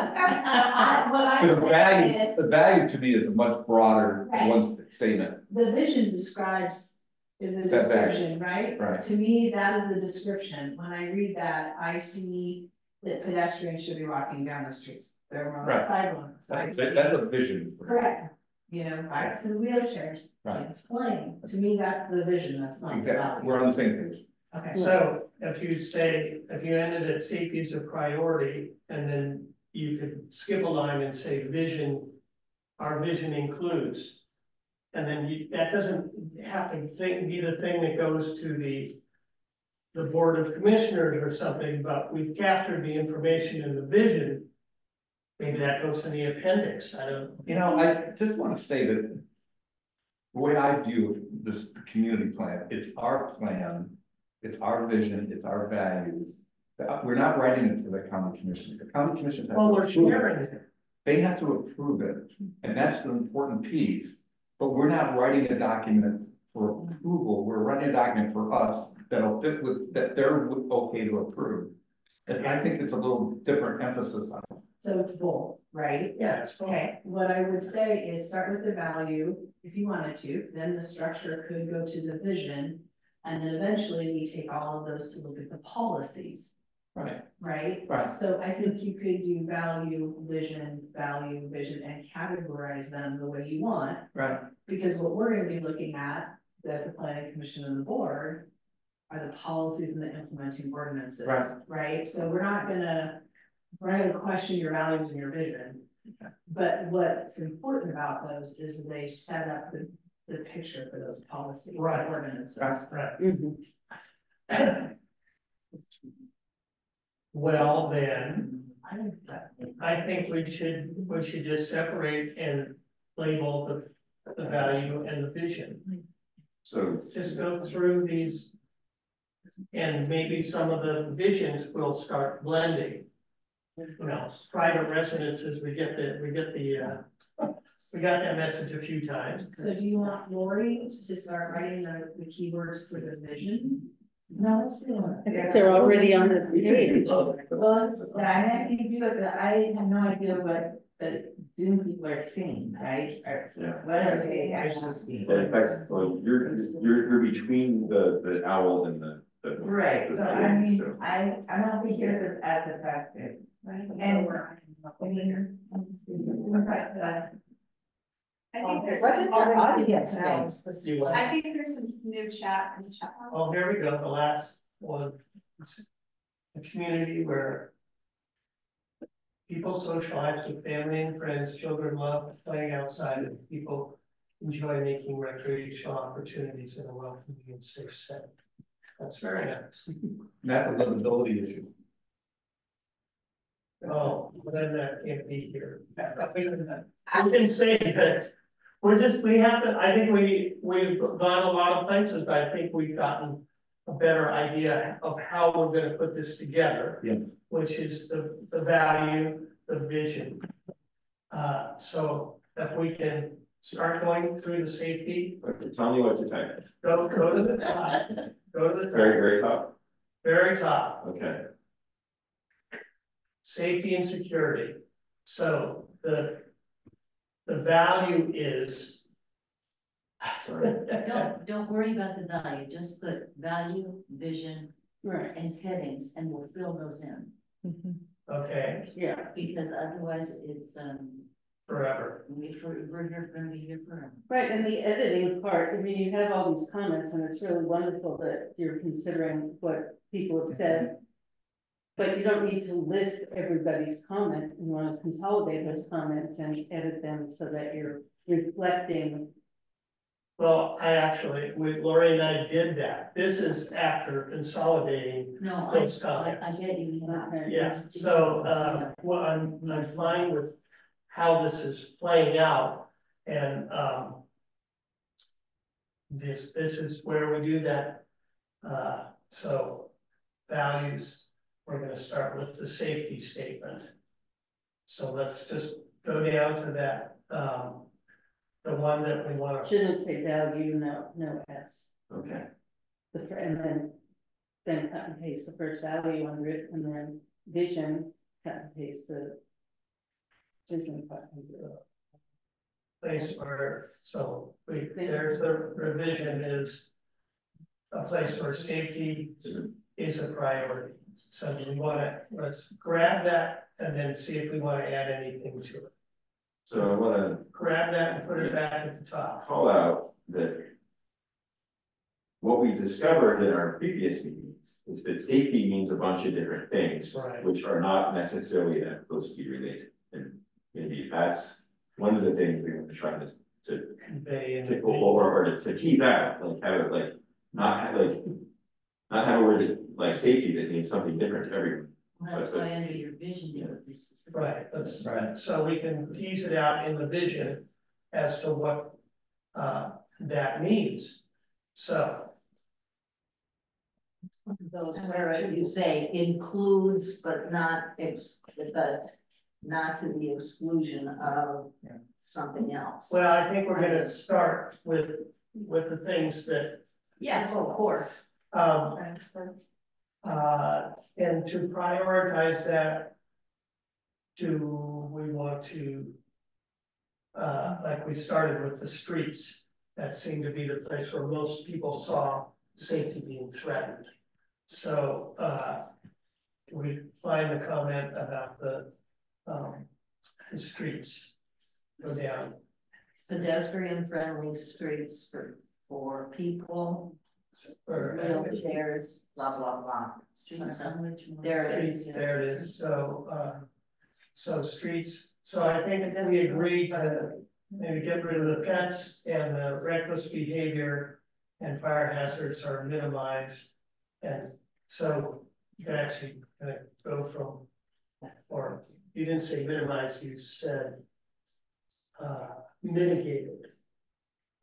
S8: value to me is a much broader one statement.
S7: The vision describes, is a
S8: That value.
S7: description, right?
S8: Right.
S7: To me, that is the description. When I read that, I see that pedestrians should be walking down the streets. They're on the
S8: Right.
S7: sidewalks. I
S8: That's
S7: see-
S8: a vision.
S7: Correct. Bikes and wheelchairs,
S8: Right.
S7: kids playing. To me, that's the vision, that's not the
S8: Exactly,
S7: value.
S8: we're on the same page.
S7: Okay.
S1: So if you ended at safety as a priority, and then you could skip a line and say vision, our vision includes. And then that doesn't have to be the thing that goes to the Board of Commissioners or something, but we've captured the information in the vision. Maybe that goes in the appendix, I don't.
S8: I just want to say that the way I view this community plan, it's our plan, it's our vision, it's our values. We're not writing it for the county commission. The county commission has
S1: Well,
S8: to
S1: we're
S8: approve
S1: sharing
S8: it.
S1: it.
S8: They have to approve it, and that's the important piece. But we're not writing a document for approval. We're writing a document for us that'll fit with, that they're okay to approve. And I think it's a little different emphasis on it.
S7: So it's both, right?
S1: Yeah, it's fine.
S7: Okay, what I would say is start with the value, if you wanted to, then the structure could go to the vision. And then eventually we take all of those to look at the policies,
S8: Right.
S7: right?
S8: Right.
S7: So I think you could do value, vision, and categorize them the way you want.
S8: Right.
S7: Because what we're gonna be looking at, as the planning commission and the board, are the policies and the implementing ordinances,
S8: Right.
S7: right? So we're not gonna question your values and your vision. But what's important about those is they set up the picture for those policies and
S1: Right.
S7: ordinances.
S1: Right.
S11: Mhm.
S1: Well, then, I think we should just separate and label the value and the vision.
S2: So,
S1: Just go through these. And maybe some of the visions will start blending. You know, private residences, we got that message a few times.
S7: So do you want Lori to start writing the keywords for the vision? No, let's do it.
S11: They're already on this page.
S6: Well, I have to do it, but I have no idea what the Zoom people are seeing, right? Or
S2: Yeah.
S6: what are they actually seeing?
S2: but in fact, well, you're between the owl and the.
S6: Right,
S2: the
S6: so I
S2: kid,
S6: mean,
S2: so.
S6: I don't think this is as effective. And we're, I mean.
S4: I think there's
S6: What is
S4: some,
S6: the audience
S1: See what-
S4: I think there's some new chat in the chat box.
S1: Oh, here we go, the last one. A community where people socialize with family and friends, children love playing outside, and people enjoy making recreational opportunities in a welcoming and safe setting. That's very nice.
S8: That's a livability issue.
S1: Oh, well, then that can't be here. I can say that, I think we've gone a lot of places, but I think we've gotten a better idea of how we're gonna put this together.
S8: Yes.
S1: Which is the value, the vision. So if we can start going through the safety,
S2: Okay, tell me what to type.
S1: go to the top, go to the
S2: Very,
S1: top,
S2: very top.
S1: very top,
S2: Okay.
S1: safety and security. So the value is.
S12: Don't worry about the value, just put value, vision,
S11: Right.
S12: as headings, and we'll fill those in.
S1: Okay,
S11: Yeah.
S12: Because otherwise it's,
S1: forever.
S12: we're here, gonna be here forever.
S11: Right, and the editing part, I mean, you have all these comments and it's really wonderful that you're considering what people have said. But you don't need to list everybody's comment, you want to consolidate those comments and edit them so that you're reflecting.
S1: Well, with Lori and I did that. This is after consolidating
S12: No,
S1: those
S12: I
S1: comments.
S12: get you.
S11: Okay.
S1: Yeah, so, well, I'm fine with how this is playing out and, this is where we do that. So values, we're gonna start with the safety statement. So let's just go down to that, the one that we want to,
S11: Shouldn't say value, no S.
S2: Okay.
S11: And then cut and paste the first value under it, and then vision, cut and paste the vision. Cut and paste.
S1: place where, so there's the revision is a place where safety is a priority. So let's grab that and then see if we want to add anything to it.
S2: So I wanna
S1: Grab that and put it back at the top.
S2: call out that what we discovered in our previous meetings is that safety means a bunch of different things,
S1: Right.
S2: which are not necessarily that closely related. And maybe that's one of the things we want to try to
S1: Convey and.
S2: or to tease out, like have it like, not have a word like safety that means something different to everyone.
S12: Well, that's why under your vision, you would be specific.
S1: Right, that's right. So we can tease it out in the vision as to what that means. So.
S3: Those where you say includes, but not not to the exclusion of something else.
S1: Well, I think we're gonna start with the things that,
S3: Yes, of course.
S1: And to prioritize that, do we want to, like we started with the streets, that seemed to be the place where most people saw safety being threatened. So, we find the comment about the streets, go down.
S3: Pedestrian friendly streets for people.
S1: Or
S3: wheelchairs, blah, blah, blah.
S12: Streets on which.
S3: There it is.
S1: streets, there it is, so streets, so I think we agreed to maybe get rid of the pets and the reckless behavior and fire hazards are minimized. And so you can actually go from, or you didn't say minimize, you said mitigated,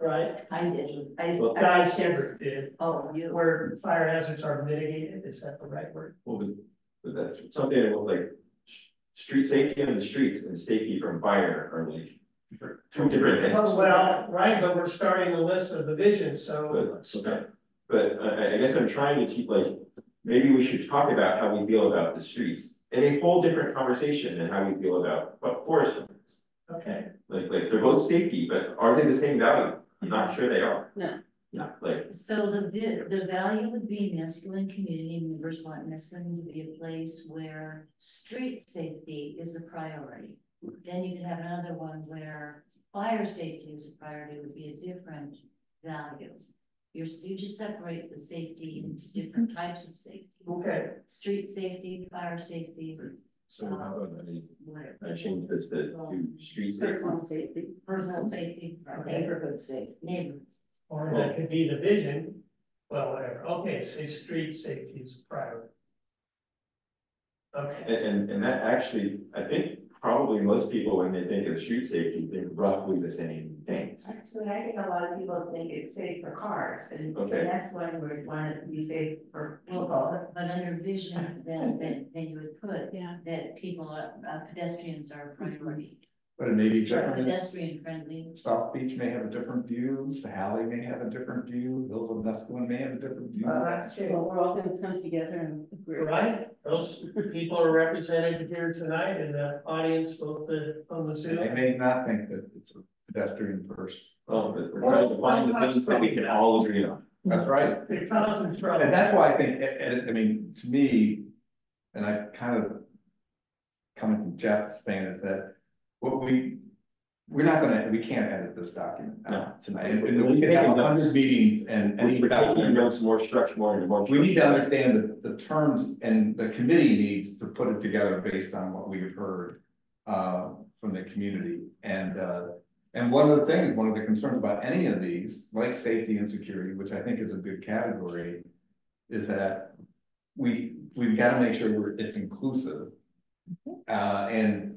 S1: right?
S3: I did,
S1: Guy Siebert did,
S3: oh, you,
S1: where fire hazards are mitigated, is that the right word?
S2: Well, but that's something that will like, street safety on the streets and safety from fire are like two different things.
S1: Well, right, but we're starting the list of the vision, so.
S2: But I guess I'm trying to keep like, maybe we should talk about how we feel about the streets in a whole different conversation than how we feel about what forest lands.
S1: Okay,
S2: Like they're both safety, but are they the same value? I'm not sure they are.
S11: No.
S2: Yeah, like,
S12: So the value would be Neskowin community members want Neskowin to be a place where street safety is a priority. Then you could have another one where fire safety is a priority, would be a different value. You just separate the safety into different types of safety.
S1: okay,
S12: Street safety, fire safety,
S2: so how about
S12: whatever.
S2: I change this to street safety?
S11: Personal safety.
S12: Personal safety,
S3: neighborhood safety.
S12: neighborhoods.
S1: or that could be the vision, well, whatever, okay, say street safety is priority. Okay,
S2: And that actually, I think probably most people, when they think of street safety, think roughly the same things.
S6: Actually, I think a lot of people think it's safe for cars, and
S2: Okay.
S6: that's when we want it to be safe for people.
S12: But under vision, then you would put
S9: Yeah.
S12: that people, pedestrians are a priority.
S8: But it may be different.
S12: Pedestrian friendly.
S8: South Beach may have a different view, Sahali may have a different view, Hills of Neskowin may have a different view.
S3: That's true.
S11: Well, we're all gonna come together and agree.
S1: right, those people are represented here tonight in the audience, both on the
S8: They
S1: Zoom.
S8: may not think that it's a pedestrian first.
S2: Well, but we're trying to find the things that we can all agree on.
S8: That's right.
S1: It causes trouble.
S8: And that's why I think, I mean, to me, and I kind of coming from Jeff's thing is that what we're not gonna, we can't edit this document out tonight. And we can have 100 meetings and any
S2: We're taking
S8: document.
S2: notes more structured, more.
S8: We need to understand the terms, and the committee needs to put it together based on what we've heard from the community. And one of the things, one of the concerns about any of these, like safety and security, which I think is a good category, is that we've got to make sure it's inclusive. And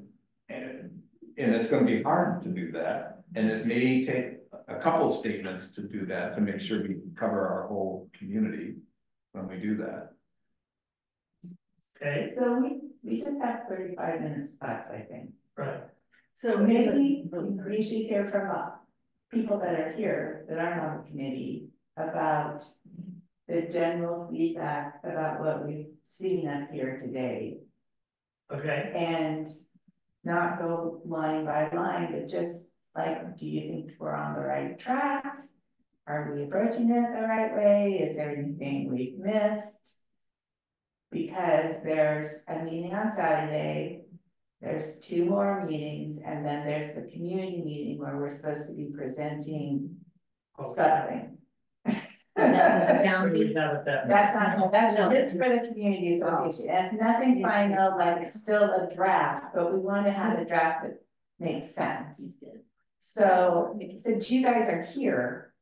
S8: it's going to be hard to do that. And it may take a couple of statements to do that, to make sure we cover our whole community when we do that.
S1: Okay,
S6: So we just have 35 minutes left, I think.
S1: right,
S6: So maybe we should hear from people that are here, that aren't on the committee, about the general feedback about what we've seen up here today.
S1: okay,
S6: And not go line by line, but just like, do you think we're on the right track? Are we approaching it the right way? Is there anything we've missed? Because there's a meeting on Saturday, there's 2 more meetings, and then there's the community meeting where we're supposed to be presenting something.
S1: we have it that.
S6: That's not, that's just for the community association, it has nothing final, like it's still a draft, but we want to have a draft that makes sense. So, since you guys are here,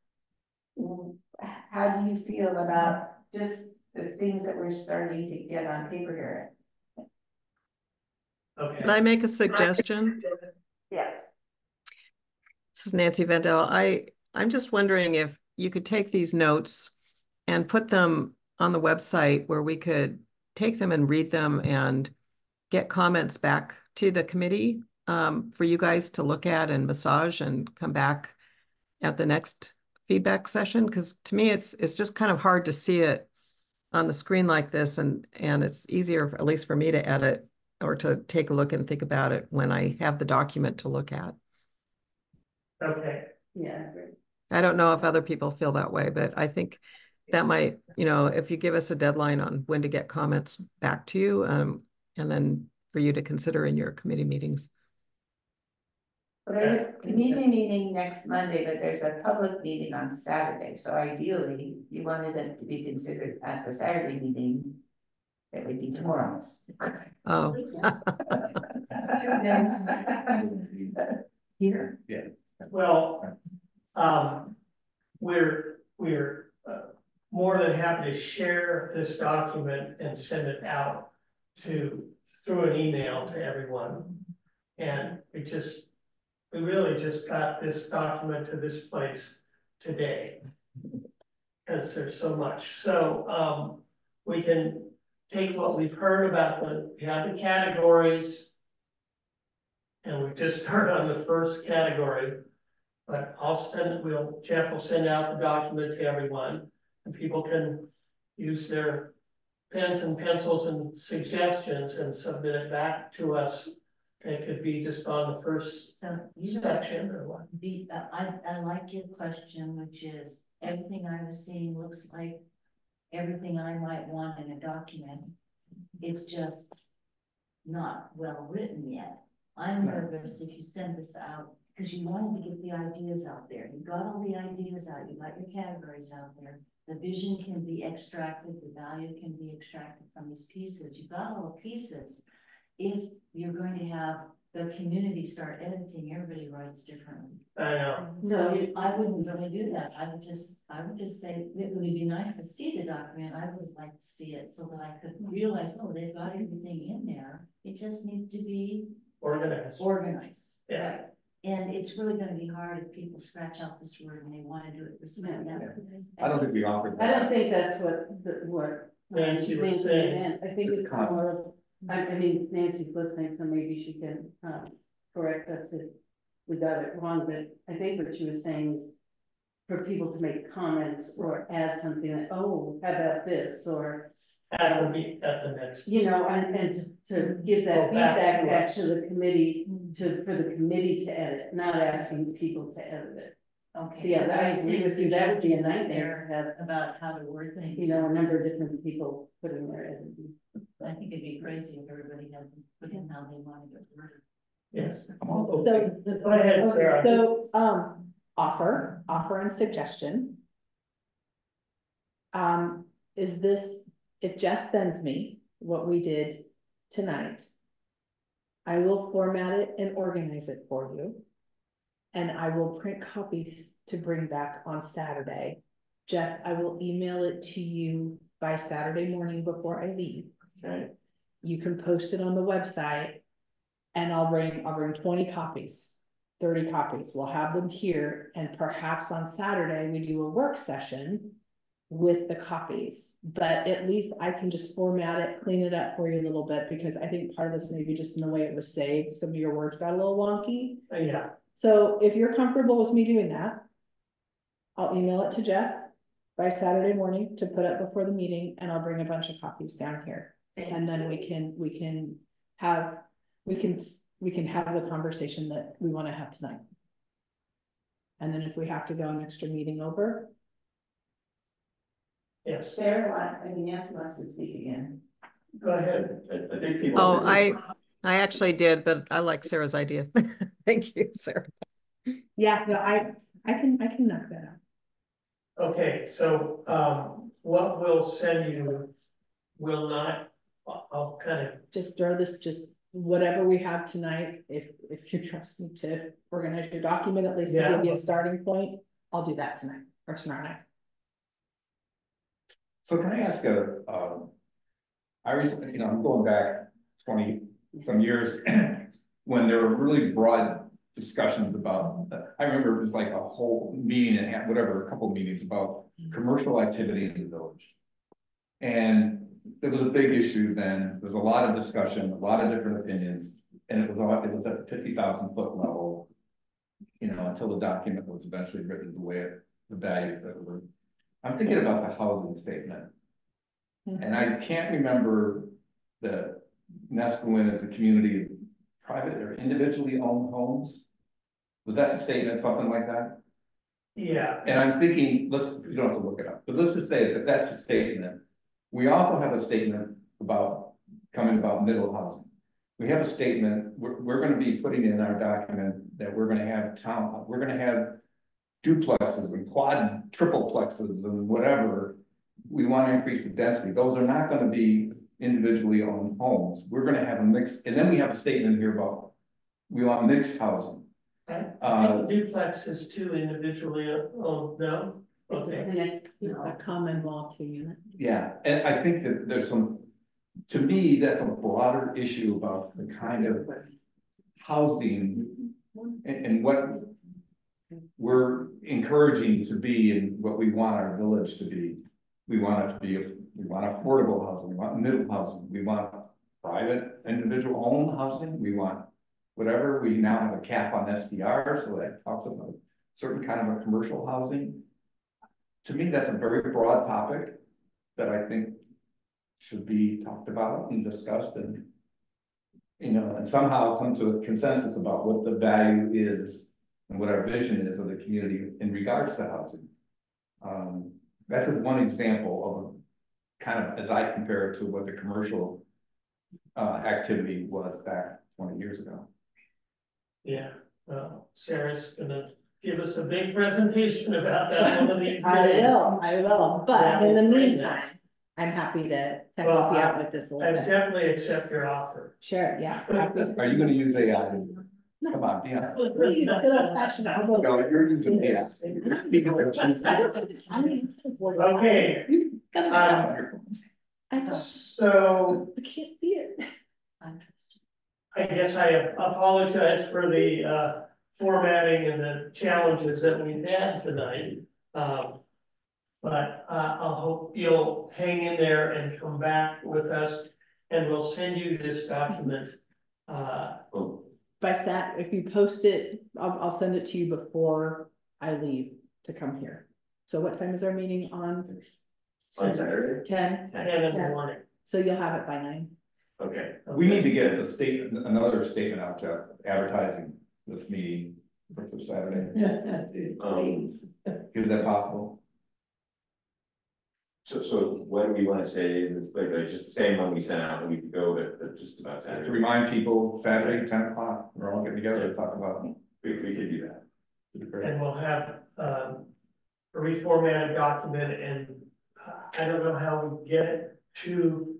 S6: how do you feel about just the things that we're starting to get on paper here?
S1: Okay.
S10: Can I make a suggestion?
S6: Yeah.
S10: This is Nancy Vandell. I'm just wondering if you could take these notes and put them on the website where we could take them and read them and get comments back to the committee for you guys to look at and massage and come back at the next feedback session. Because to me, it's just kind of hard to see it on the screen like this, and it's easier, at least for me, to edit or to take a look and think about it when I have the document to look at.
S1: Okay,
S11: Yeah, I agree.
S10: I don't know if other people feel that way, but I think that might, if you give us a deadline on when to get comments back to you, and then for you to consider in your committee meetings.
S13: Well, there's a community meeting next Monday, but there's a public meeting on Saturday, so ideally, you wanted them to be considered at the Saturday meeting. It would be tomorrow.
S10: Oh.
S13: Here.
S8: Yeah.
S1: Well, we're more than happy to share this document and send it out through an email to everyone. And we really just got this document to this place today. Because there's so much. So we can take what we've heard about we have the categories. And we just started on the first category. But Jeff will send out the document to everyone, and people can use their pens and pencils and suggestions and submit it back to us. It could be just on the first section or what.
S12: I like your question, which is everything I was seeing looks like everything I might want in a document. It's just not well written yet. I'm nervous if you send this out because you wanted to get the ideas out there. You got all the ideas out, you got your categories out there. The vision can be extracted, the value can be extracted from these pieces. You've got all the pieces. If you're going to have the community start editing, everybody writes differently.
S1: I know.
S12: So I wouldn't really do that. I would just say it would be nice to see the document. I would like to see it so that I could realize, oh, they've got everything in there. It just needs to be organized.
S1: Yeah.
S12: Right. And it's really gonna be hard if people scratch out this word and they wanna do it this way.
S8: I don't think we offered
S11: I
S8: that.
S11: don't think that's what
S1: Nancy was saying.
S11: meant. I think it's more of, I mean, Nancy's listening, so maybe she can correct us if we got it wrong, but I think what she was saying is for people to make comments or add something that, oh, how about this, or
S1: At the next.
S11: you know, and to give that
S1: Go back
S11: feedback
S1: to
S11: back
S1: us.
S11: to the committee, for the committee to edit, not asking people to edit it.
S12: Okay.
S11: Yeah, I agree with you, that would be a nightmare to have,
S12: about how to word things.
S11: you know, a number of different people putting their edit.
S12: I think it'd be crazy if everybody had to put in how they wanted it worded.
S1: Yes.
S7: So,
S1: Go ahead, Sarah.
S7: So, offer and suggestion. Is this, if Jeff sends me what we did tonight, I will format it and organize it for you. And I will print copies to bring back on Saturday. Jeff, I will email it to you by Saturday morning before I leave.
S1: Okay.
S7: You can post it on the website. And I'll bring 20 copies, 30 copies. We'll have them here, and perhaps on Saturday we do a work session with the copies. But at least I can just format it, clean it up for you a little bit, because I think part of this maybe just in the way it was saved, some of your words got a little wonky.
S1: Yeah.
S7: So if you're comfortable with me doing that, I'll email it to Jeff by Saturday morning to put up before the meeting, and I'll bring a bunch of copies down here. And then we can have the conversation that we want to have tonight. And then if we have to go an extra meeting over.
S1: Yes.
S6: Sarah, I mean, Nancy wants to speak again.
S1: Go ahead.
S2: I think people.
S10: Oh, I actually did, but I like Sarah's idea. Thank you, Sarah.
S7: Yeah, no, I can knock that out.
S1: Okay, so what we'll send you will not, I'll kind of.
S7: Just throw this, just whatever we have tonight, if you trust me to organize your document, at least give you a starting point, I'll do that tonight or tomorrow night.
S8: So can I ask I recently, you know, I'm going back 20 some years when there were really broad discussions about, I remember it was like a whole meeting and a couple of meetings about commercial activity in the village. And it was a big issue then. There was a lot of discussion, a lot of different opinions, and it was at the 50,000 foot level, you know, until the document was eventually written the way the values that were. I'm thinking about the housing statement. And I can't remember the Neskowin as a community of private or individually owned homes. Was that statement something like that?
S1: Yeah.
S8: And I'm thinking, you don't have to look it up, but let's just say that that's a statement. We also have a statement about middle housing. we have a statement, we're gonna be putting in our document that we're gonna have we're gonna have duplexes and quad triplexes and whatever. We want to increase the density. Those are not gonna be individually owned homes. We're gonna have a mix, and then we have a statement here about, we want mixed housing.
S1: Duplex is two individually owned, no? Okay.
S6: A common wall-to unit.
S8: Yeah, and I think that there's to me, that's a broader issue about the kind of housing and what we're encouraging to be and what we want our village to be. We want it to be, we want affordable housing, we want middle housing, we want private individual owned housing, we want whatever. We now have a cap on SDR, so that talks about certain kind of a commercial housing. To me, that's a very broad topic that I think should be talked about and discussed, and and somehow come to a consensus about what the value is and what our vision is of the community in regards to housing. That's one example of kind of, as I compare it to what the commercial activity was back 20 years ago.
S1: Yeah, well, Sarah's gonna give us a big presentation about that one of these days.
S6: I will, but
S1: Yeah,
S6: in the
S1: we'll bring
S6: meantime,
S1: that.
S6: I'm happy to
S1: Well,
S6: help you out with this a
S1: I
S6: little bit.
S1: definitely accept your offer.
S6: Sure, yeah.
S8: Are you gonna use AI? Come on, yeah.
S6: Please, good old fashioned.
S8: No, you're using AI.
S1: Okay, so
S6: I can't see it.
S1: I guess I apologize for the formatting and the challenges that we've had tonight. But I'll hope you'll hang in there and come back with us, and we'll send you this document.
S6: By if you post it, I'll send it to you before I leave to come here. So what time is our meeting on?
S2: Saturday?
S6: 10.
S1: 10 in the morning.
S6: So you'll have it by 9.
S2: Okay.
S8: We need to get another statement out to advertising this meeting for Saturday.
S6: Please.
S8: Is that possible?
S2: So what do we want to say in this, like just the same one we sent out a week ago, that just about
S8: To
S2: Saturday?
S8: remind people, Saturday, 10 o'clock, we're all getting together to talk about it.
S2: We could do that.
S1: And we'll have a reformatted document, and I don't know how we get it to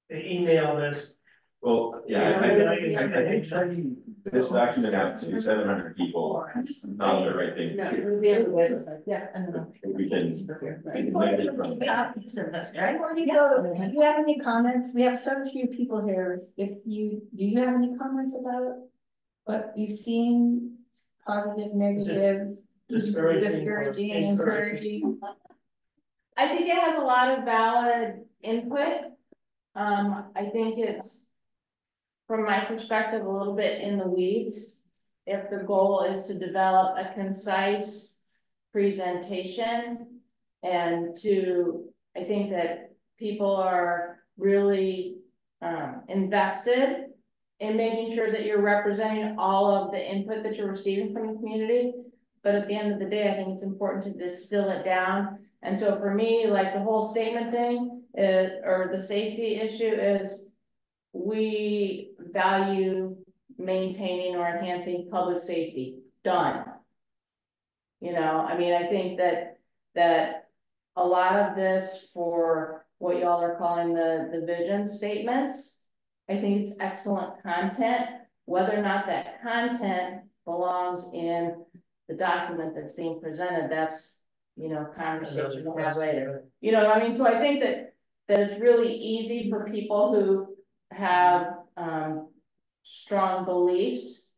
S1: the email list.
S2: Well, yeah, I think sending this document out to 700 people is not the right thing to do.
S6: Yeah, and then
S2: We can.
S3: Before you go, do you have any comments? We have so few people here. Do you have any comments about what you've seen? Positive, negative, discouraging, encouraging?
S11: I think it has a lot of valid input. I think it's, from my perspective, a little bit in the weeds. If the goal is to develop a concise presentation and I think that people are really invested in making sure that you're representing all of the input that you're receiving from the community. But at the end of the day, I think it's important to distill it down. And so for me, like the whole statement thing or the safety issue is, we value maintaining or enhancing public safety. Done. I mean, I think that a lot of this, for what y'all are calling the vision statements, I think it's excellent content. Whether or not that content belongs in the document that's being presented, that's conversation we'll have later. I mean, so I think that it's really easy for people who have strong beliefs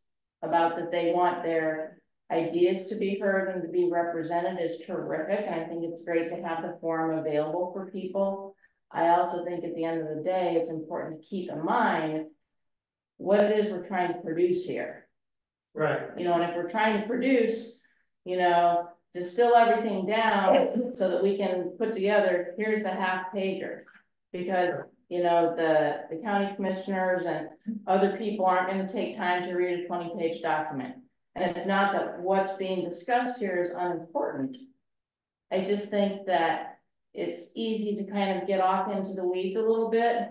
S11: about that they want their ideas to be heard and to be represented is terrific. And I think it's great to have the forum available for people. I also think at the end of the day, it's important to keep in mind what it is we're trying to produce here.
S1: Right.
S11: And if we're trying to produce, distill everything down so that we can put together, here's the half pager. Because the county commissioners and other people aren't going to take time to read a 20-page document. And it's not that what's being discussed here is unimportant. I just think that it's easy to kind of get off into the weeds a little bit.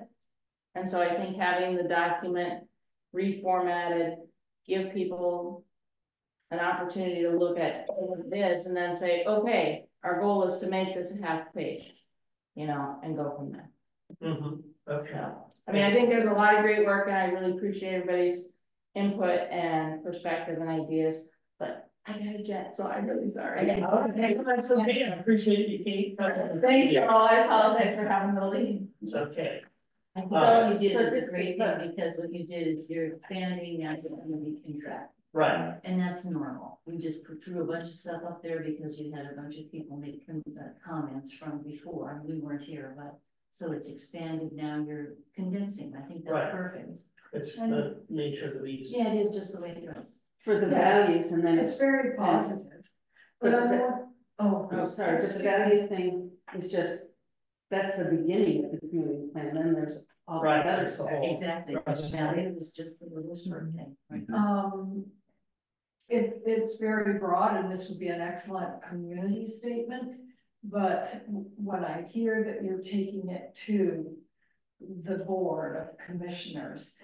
S11: And so I think having the document
S14: reformatted, give people an opportunity to look at what it is and then say, okay, our goal is to make this a half page, you know, and go from there.
S1: Okay.
S14: I mean, I think there's a lot of great work and I really appreciate everybody's input and perspective and ideas, but I got a jet, so I'm really sorry.
S1: Okay, that's okay. I appreciate you, Kate.
S14: Thank you all. I apologize for having to leave.
S1: It's okay.
S12: I think all you did
S14: So
S12: was a
S14: just
S12: great
S14: keep
S12: thing, because what you did is you're expanding, now you're gonna be contract.
S1: Right.
S12: And that's normal. We just threw a bunch of stuff up there because you had a bunch of people make comments from before, and we weren't here, but so it's expanded, now you're condensing. I think that's
S1: Right.
S12: perfect.
S1: It's the nature of the beast.
S12: Yeah, it is just the way it goes.
S14: For the values and then
S9: It's very positive. But I want,
S14: oh, sorry, but the value thing is just, that's the beginning of the community plan, then there's all the
S1: Right,
S14: other
S1: there's the
S14: stuff.
S1: whole-
S12: Exactly. The value is just the little short thing. Right?
S9: It's very broad, and this would be an excellent community statement. But when I hear that you're taking it to the board of commissioners,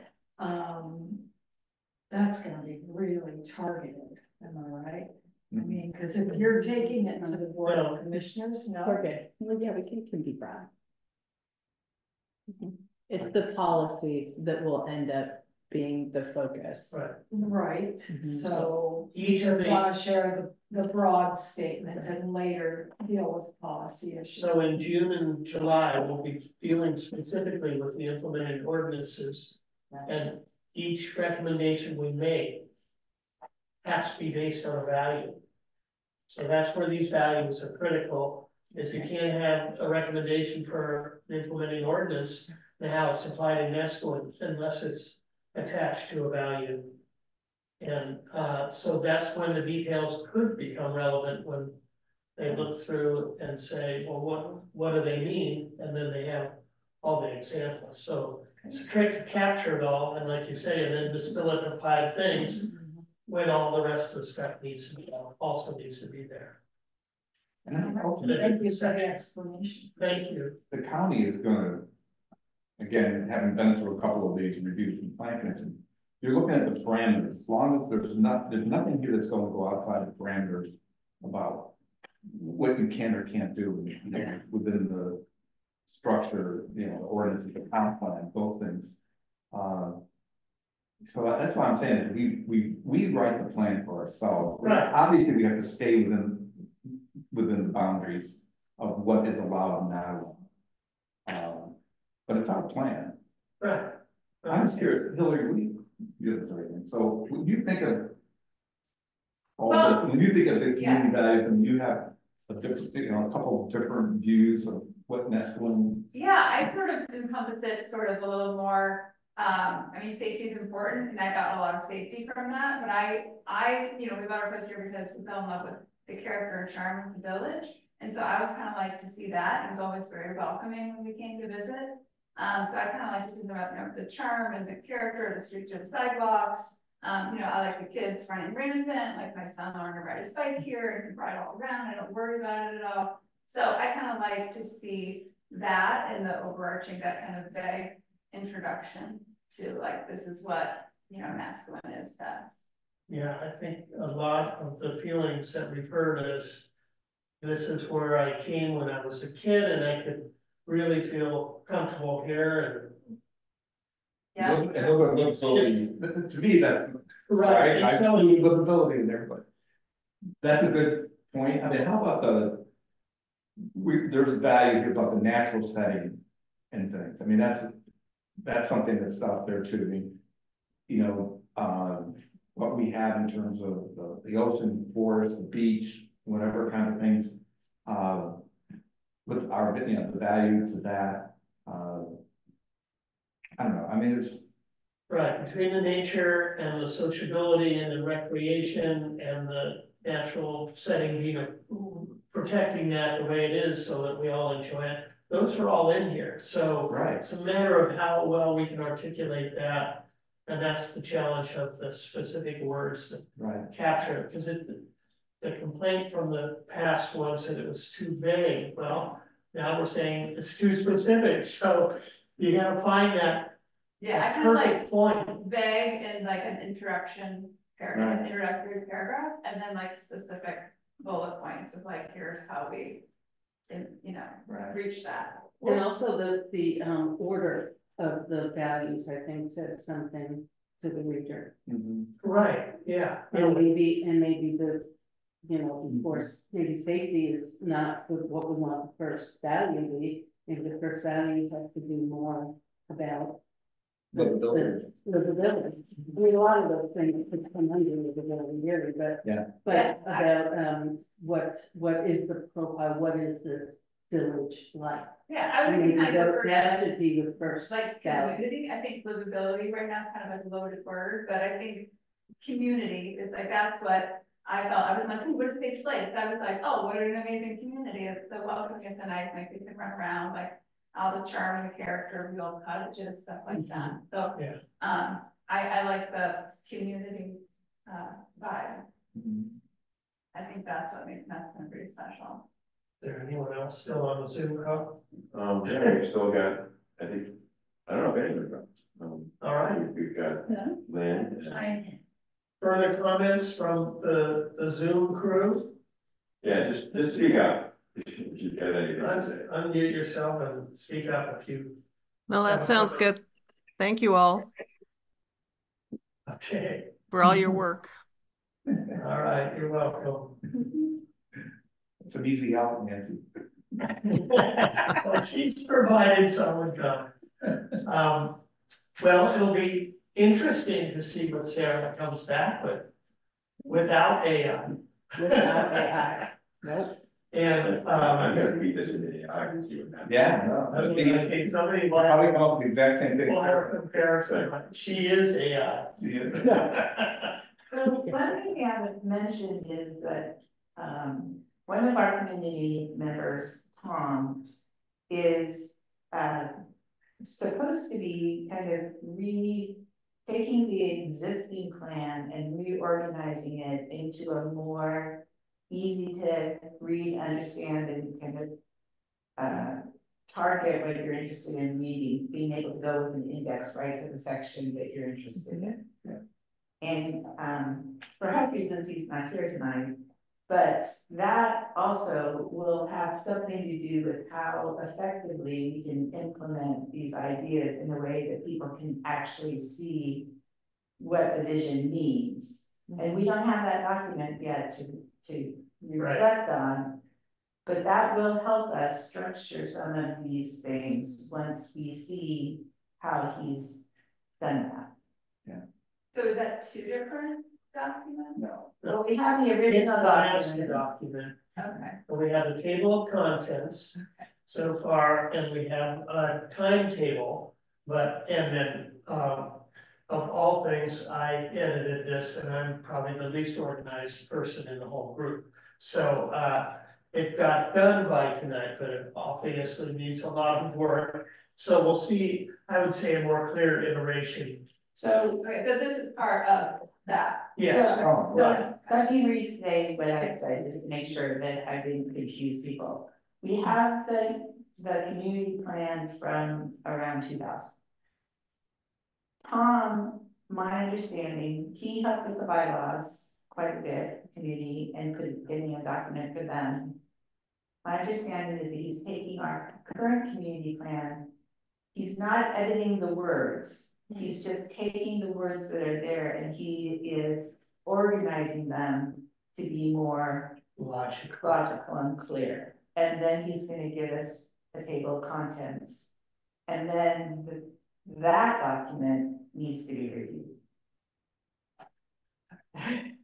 S9: that's gonna be really targeted, am I right? I mean, because if you're taking it to the board of commissioners, no.
S11: Okay, well, yeah, we can be broad. It's the policies that will end up being the focus.
S1: Right.
S9: Right, so
S1: Each
S9: you
S1: of
S9: just
S1: the,
S9: want to share the broad statement and later deal with policy issues.
S1: so in June and July, we'll be dealing specifically with the implemented ordinances. And each recommendation we make has to be based on a value. So that's where these values are critical, is you can't have a recommendation for the implementing ordinance and how it's applied in Nesco unless it's attached to a value. And so that's when the details could become relevant, when they look through and say, well, what do they mean? And then they have all the examples. So it's a trick to capture it all, and like you say, and then distill it to 5 things, when all the rest of the stuff needs to be, also needs to be there.
S8: And I think
S9: Thank you for the explanation.
S1: Thank you.
S8: the county is gonna, again, having been through a couple of these reviews from plan commission, you're looking at the parameters, as long as there's nothing here that's gonna go outside the parameters about what you can or can't do within the structure, you know, the ordinance, the comp plan, those things. So that's why I'm saying is we write the plan for ourselves.
S1: Right.
S8: Obviously, we have to stay within the boundaries of what is allowed now. But it's our plan.
S1: Right.
S8: I'm just curious, Hillary, what do you have to say? So when you think of all this, when you think of the community values, and you have a different, you know, a couple of different views of what Nestlin.
S4: Yeah, I sort of encompass it sort of a little more, I mean, safety is important and I got a lot of safety from that, but I, you know, we bought our place here because we fell in love with the character and charm of the village. And so I was kind of like to see that. It was always very welcoming when we came to visit. So I kind of like to see the charm and the character, the streets or the sidewalks. You know, I like the kids running rampant, like my son learned to ride his bike here and can ride all around. I don't worry about it at all. So I kind of like to see that in the overarching, that kind of vague introduction to like, this is what, you know, Nesco is to us.
S1: Yeah, I think a lot of the feelings that we've heard is, this is where I came when I was a kid and I could really feel comfortable here
S4: Yeah.
S8: And those are livability, to me, that's.
S1: Right.
S8: I see livability in there, but that's a good point. I mean, how about there's value here about the natural setting and things. I mean, that's something that's out there too. I mean, you know, what we have in terms of the ocean, forest, the beach, whatever kind of things, with our, you know, the value to that, I don't know, I mean, it's.
S1: right, between the nature and the sociability and the recreation and the natural setting, you know, protecting that the way it is so that we all enjoy it. Those are all in here. So
S8: right.
S1: It's a matter of how well we can articulate that. And that's the challenge of the specific words that capture it, because the complaint from the past was that it was too vague. Well, now we're saying it's too specific. So you gotta find that
S4: Yeah, I kind of like
S1: Perfect point.
S4: vague and like an introduction paragraph, introductory paragraph, and then like specific bullet points of like, here's how we, you know, reach that.
S11: And also the order of the values, I think, says something to the reader.
S1: Right, yeah.
S11: And maybe the, you know, of course, maybe safety is not what we want the first value to be. Maybe the first value has to do more about livability. I mean, a lot of those things could come under livability really, but about what is the profile, what is this village like?
S4: Yeah, I would
S11: Maybe
S4: kind of prefer
S11: that should be the first
S4: like
S11: value.
S4: community. I think livability right now is kind of a loaded word, but I think community is like, that's what I felt. I was like, oh, what a safe place. I was like, oh, what an amazing community. It's so welcoming. It's so nice. Like we can run around, like all the charm and the character of the old cottages, stuff like that. So I like the community vibe. I think that's what makes Mesquite pretty special.
S1: Is there anyone else still on the Zoom call?
S2: Yeah, we've still got, I think, I don't know if anyone got.
S1: All right.
S2: We've got Lynn.
S1: Further comments from the Zoom crew?
S2: Yeah, just speak up if you've got anything to say.
S1: Unmute yourself and speak up if you.
S10: No, that sounds good. Thank you all
S1: Okay.
S10: for all your work.
S1: All right, you're welcome.
S8: It's an easy out, Nancy.
S1: Well, she's provided solid comment. Well, it'll be interesting to see what Sarah comes back with without AI.
S6: Without AI. Nope.
S1: And
S2: I'm gonna read this in the AI and see what happens.
S8: Yeah, no.
S1: I think somebody will
S8: Probably
S1: have
S8: come up with the exact same thing.
S1: a comparison. She is AI.
S8: She is.
S13: So one thing I haven't mentioned is that, one of our community members, Tom, is, supposed to be kind of taking the existing plan and reorganizing it into a more easy to read, understand, and kind of, target what you're interested in reading, being able to go with an index right to the section that you're interested in. And for health reasons, he's not here tonight, but that also will have something to do with how effectively we can implement these ideas in a way that people can actually see what the vision means. And we don't have that document yet to reflect on, but that will help us structure some of these things once we see how he's done that.
S4: So is that two different documents?
S13: No. Well, we have the original
S1: It's the master
S13: document.
S1: document.
S4: Okay.
S1: And we have the table of contents so far, and we have a timetable, and then, of all things, I edited this, and I'm probably the least organized person in the whole group. So, it got done by tonight, but it obviously needs a lot of work. So we'll see, I would say, a more clear iteration.
S13: So,
S4: Okay, so this is part of that.
S1: Yes.
S8: Oh,
S13: so let me restate what I said, just to make sure that I didn't confuse people. We have the community plan from around 2000. Tom, my understanding, he helped with the bylaws quite a bit, community, and getting a document for them. My understanding is that he's taking our current community plan, he's not editing the words. He's just taking the words that are there and he is organizing them to be more logical and clear. And then he's going to give us a table of contents. And then that document needs to be reviewed.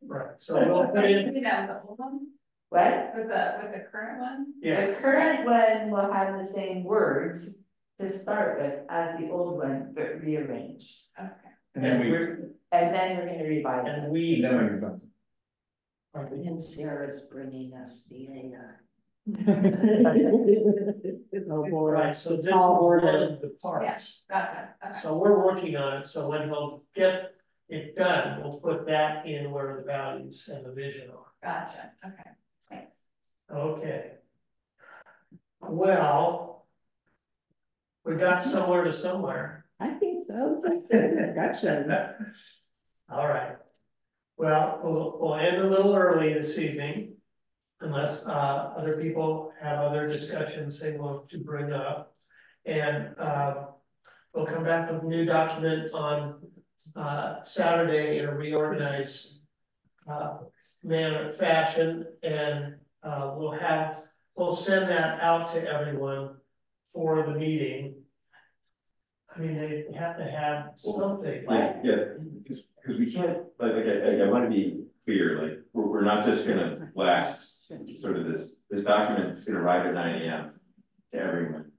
S1: Right, so we'll put in.
S4: You know, the old one?
S13: What?
S4: With the current one?
S1: Yeah.
S13: The current one will have the same words to start with as the old one, but rearranged.
S4: Okay.
S8: And then
S13: we're going to revise it.
S3: And Sarah's bringing us the
S1: Oh, boy. Right, so this is one of the parts.
S4: Gotcha. Okay.
S1: So we're working on it, so when we'll get it done, we'll put that in where the values and the vision are.
S4: Gotcha. Okay. Thanks.
S1: Okay. Well, we got somewhere to somewhere.
S6: I think so. Sounds like a discussion.
S1: All right. Well, we'll end a little early this evening. Unless other people have other discussions they want to bring up. And we'll come back with a new document on Saturday in a reorganized fashion. And we'll send that out to everyone for the meeting. I mean, they have to have something.
S2: Yeah, because we can't, like, I want to be clear, like, we're not just gonna blast sort of this document is gonna arrive at 9 AM to everyone.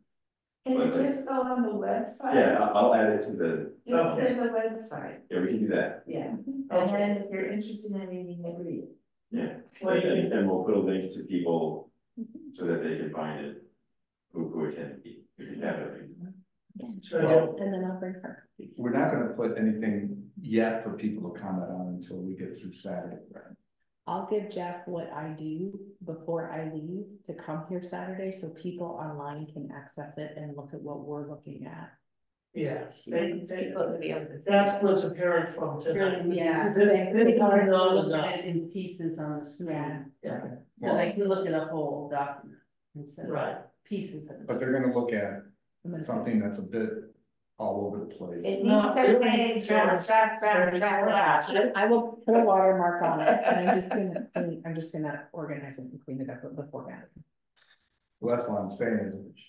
S13: Can you just go on the website?
S2: Yeah, I'll add it to the.
S13: Just go to the website,
S2: Yeah, we can do that.
S13: yeah, and then if you're interested in reading it, read it.
S2: Yeah, and we'll put a link to people so that they can find it, who attend. We can have it.
S1: So,
S6: And then I'll bring her.
S8: We're not gonna put anything yet for people to comment on until we get through Saturday, right?
S6: I'll give Jeff what I do before I leave to come here Saturday, so people online can access it and look at what we're looking at.
S1: yes,
S3: People to be able to.
S1: that was apparent from tonight.
S6: Yeah.
S1: This is not
S11: Look
S1: enough.
S11: at it in pieces on the screen,
S1: Yeah,
S11: so they can look at a whole document instead of
S1: right.
S11: pieces of it.
S8: But they're gonna look at something that's a bit all over the place.
S13: It
S1: No,
S13: needs to
S1: really,
S13: say,
S6: I will put a watermark on it, and I'm just gonna organize it and clean it up with the format.
S8: Well, that's what I'm saying is,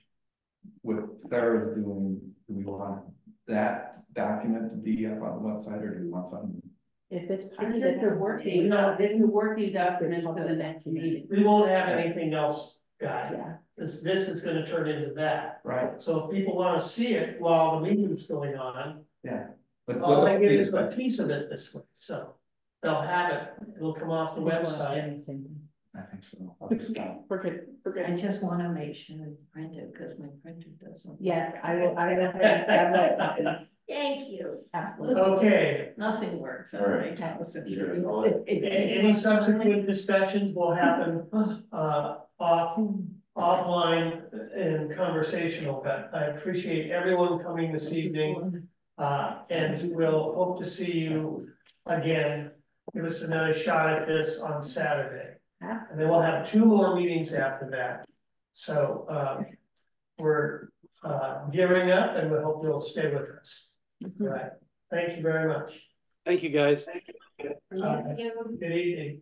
S8: with Sarah's doing, do we want that document to be up on the website, or do we want something?
S6: If it's part of
S11: It's just a working, it's a working document for the next meeting.
S1: We won't have anything else, guys.
S6: Yeah.
S1: This is gonna turn into that.
S8: Right.
S1: So if people wanna see it while the meeting's going on,
S8: Yeah. But
S1: all they get is a piece of it this way, so they'll have it, it'll come off the website.
S8: I think so. I'll just stop.
S6: We're good.
S3: I just wanna make sure it's printed, because my printer doesn't.
S6: Yes, I will have several copies.
S3: Thank you.
S6: Absolutely.
S1: Okay,
S3: Nothing works.
S2: All right.
S1: any subsequent discussions will happen, offline and conversational, but I appreciate everyone coming this evening. And we'll hope to see you again. Give us another shot at this on Saturday. And then we'll have 2 more meetings after that. So, we're, gearing up, and we hope you'll stay with us. All right. Thank you very much.
S5: Thank you, guys.
S3: Thank you.
S1: Good evening.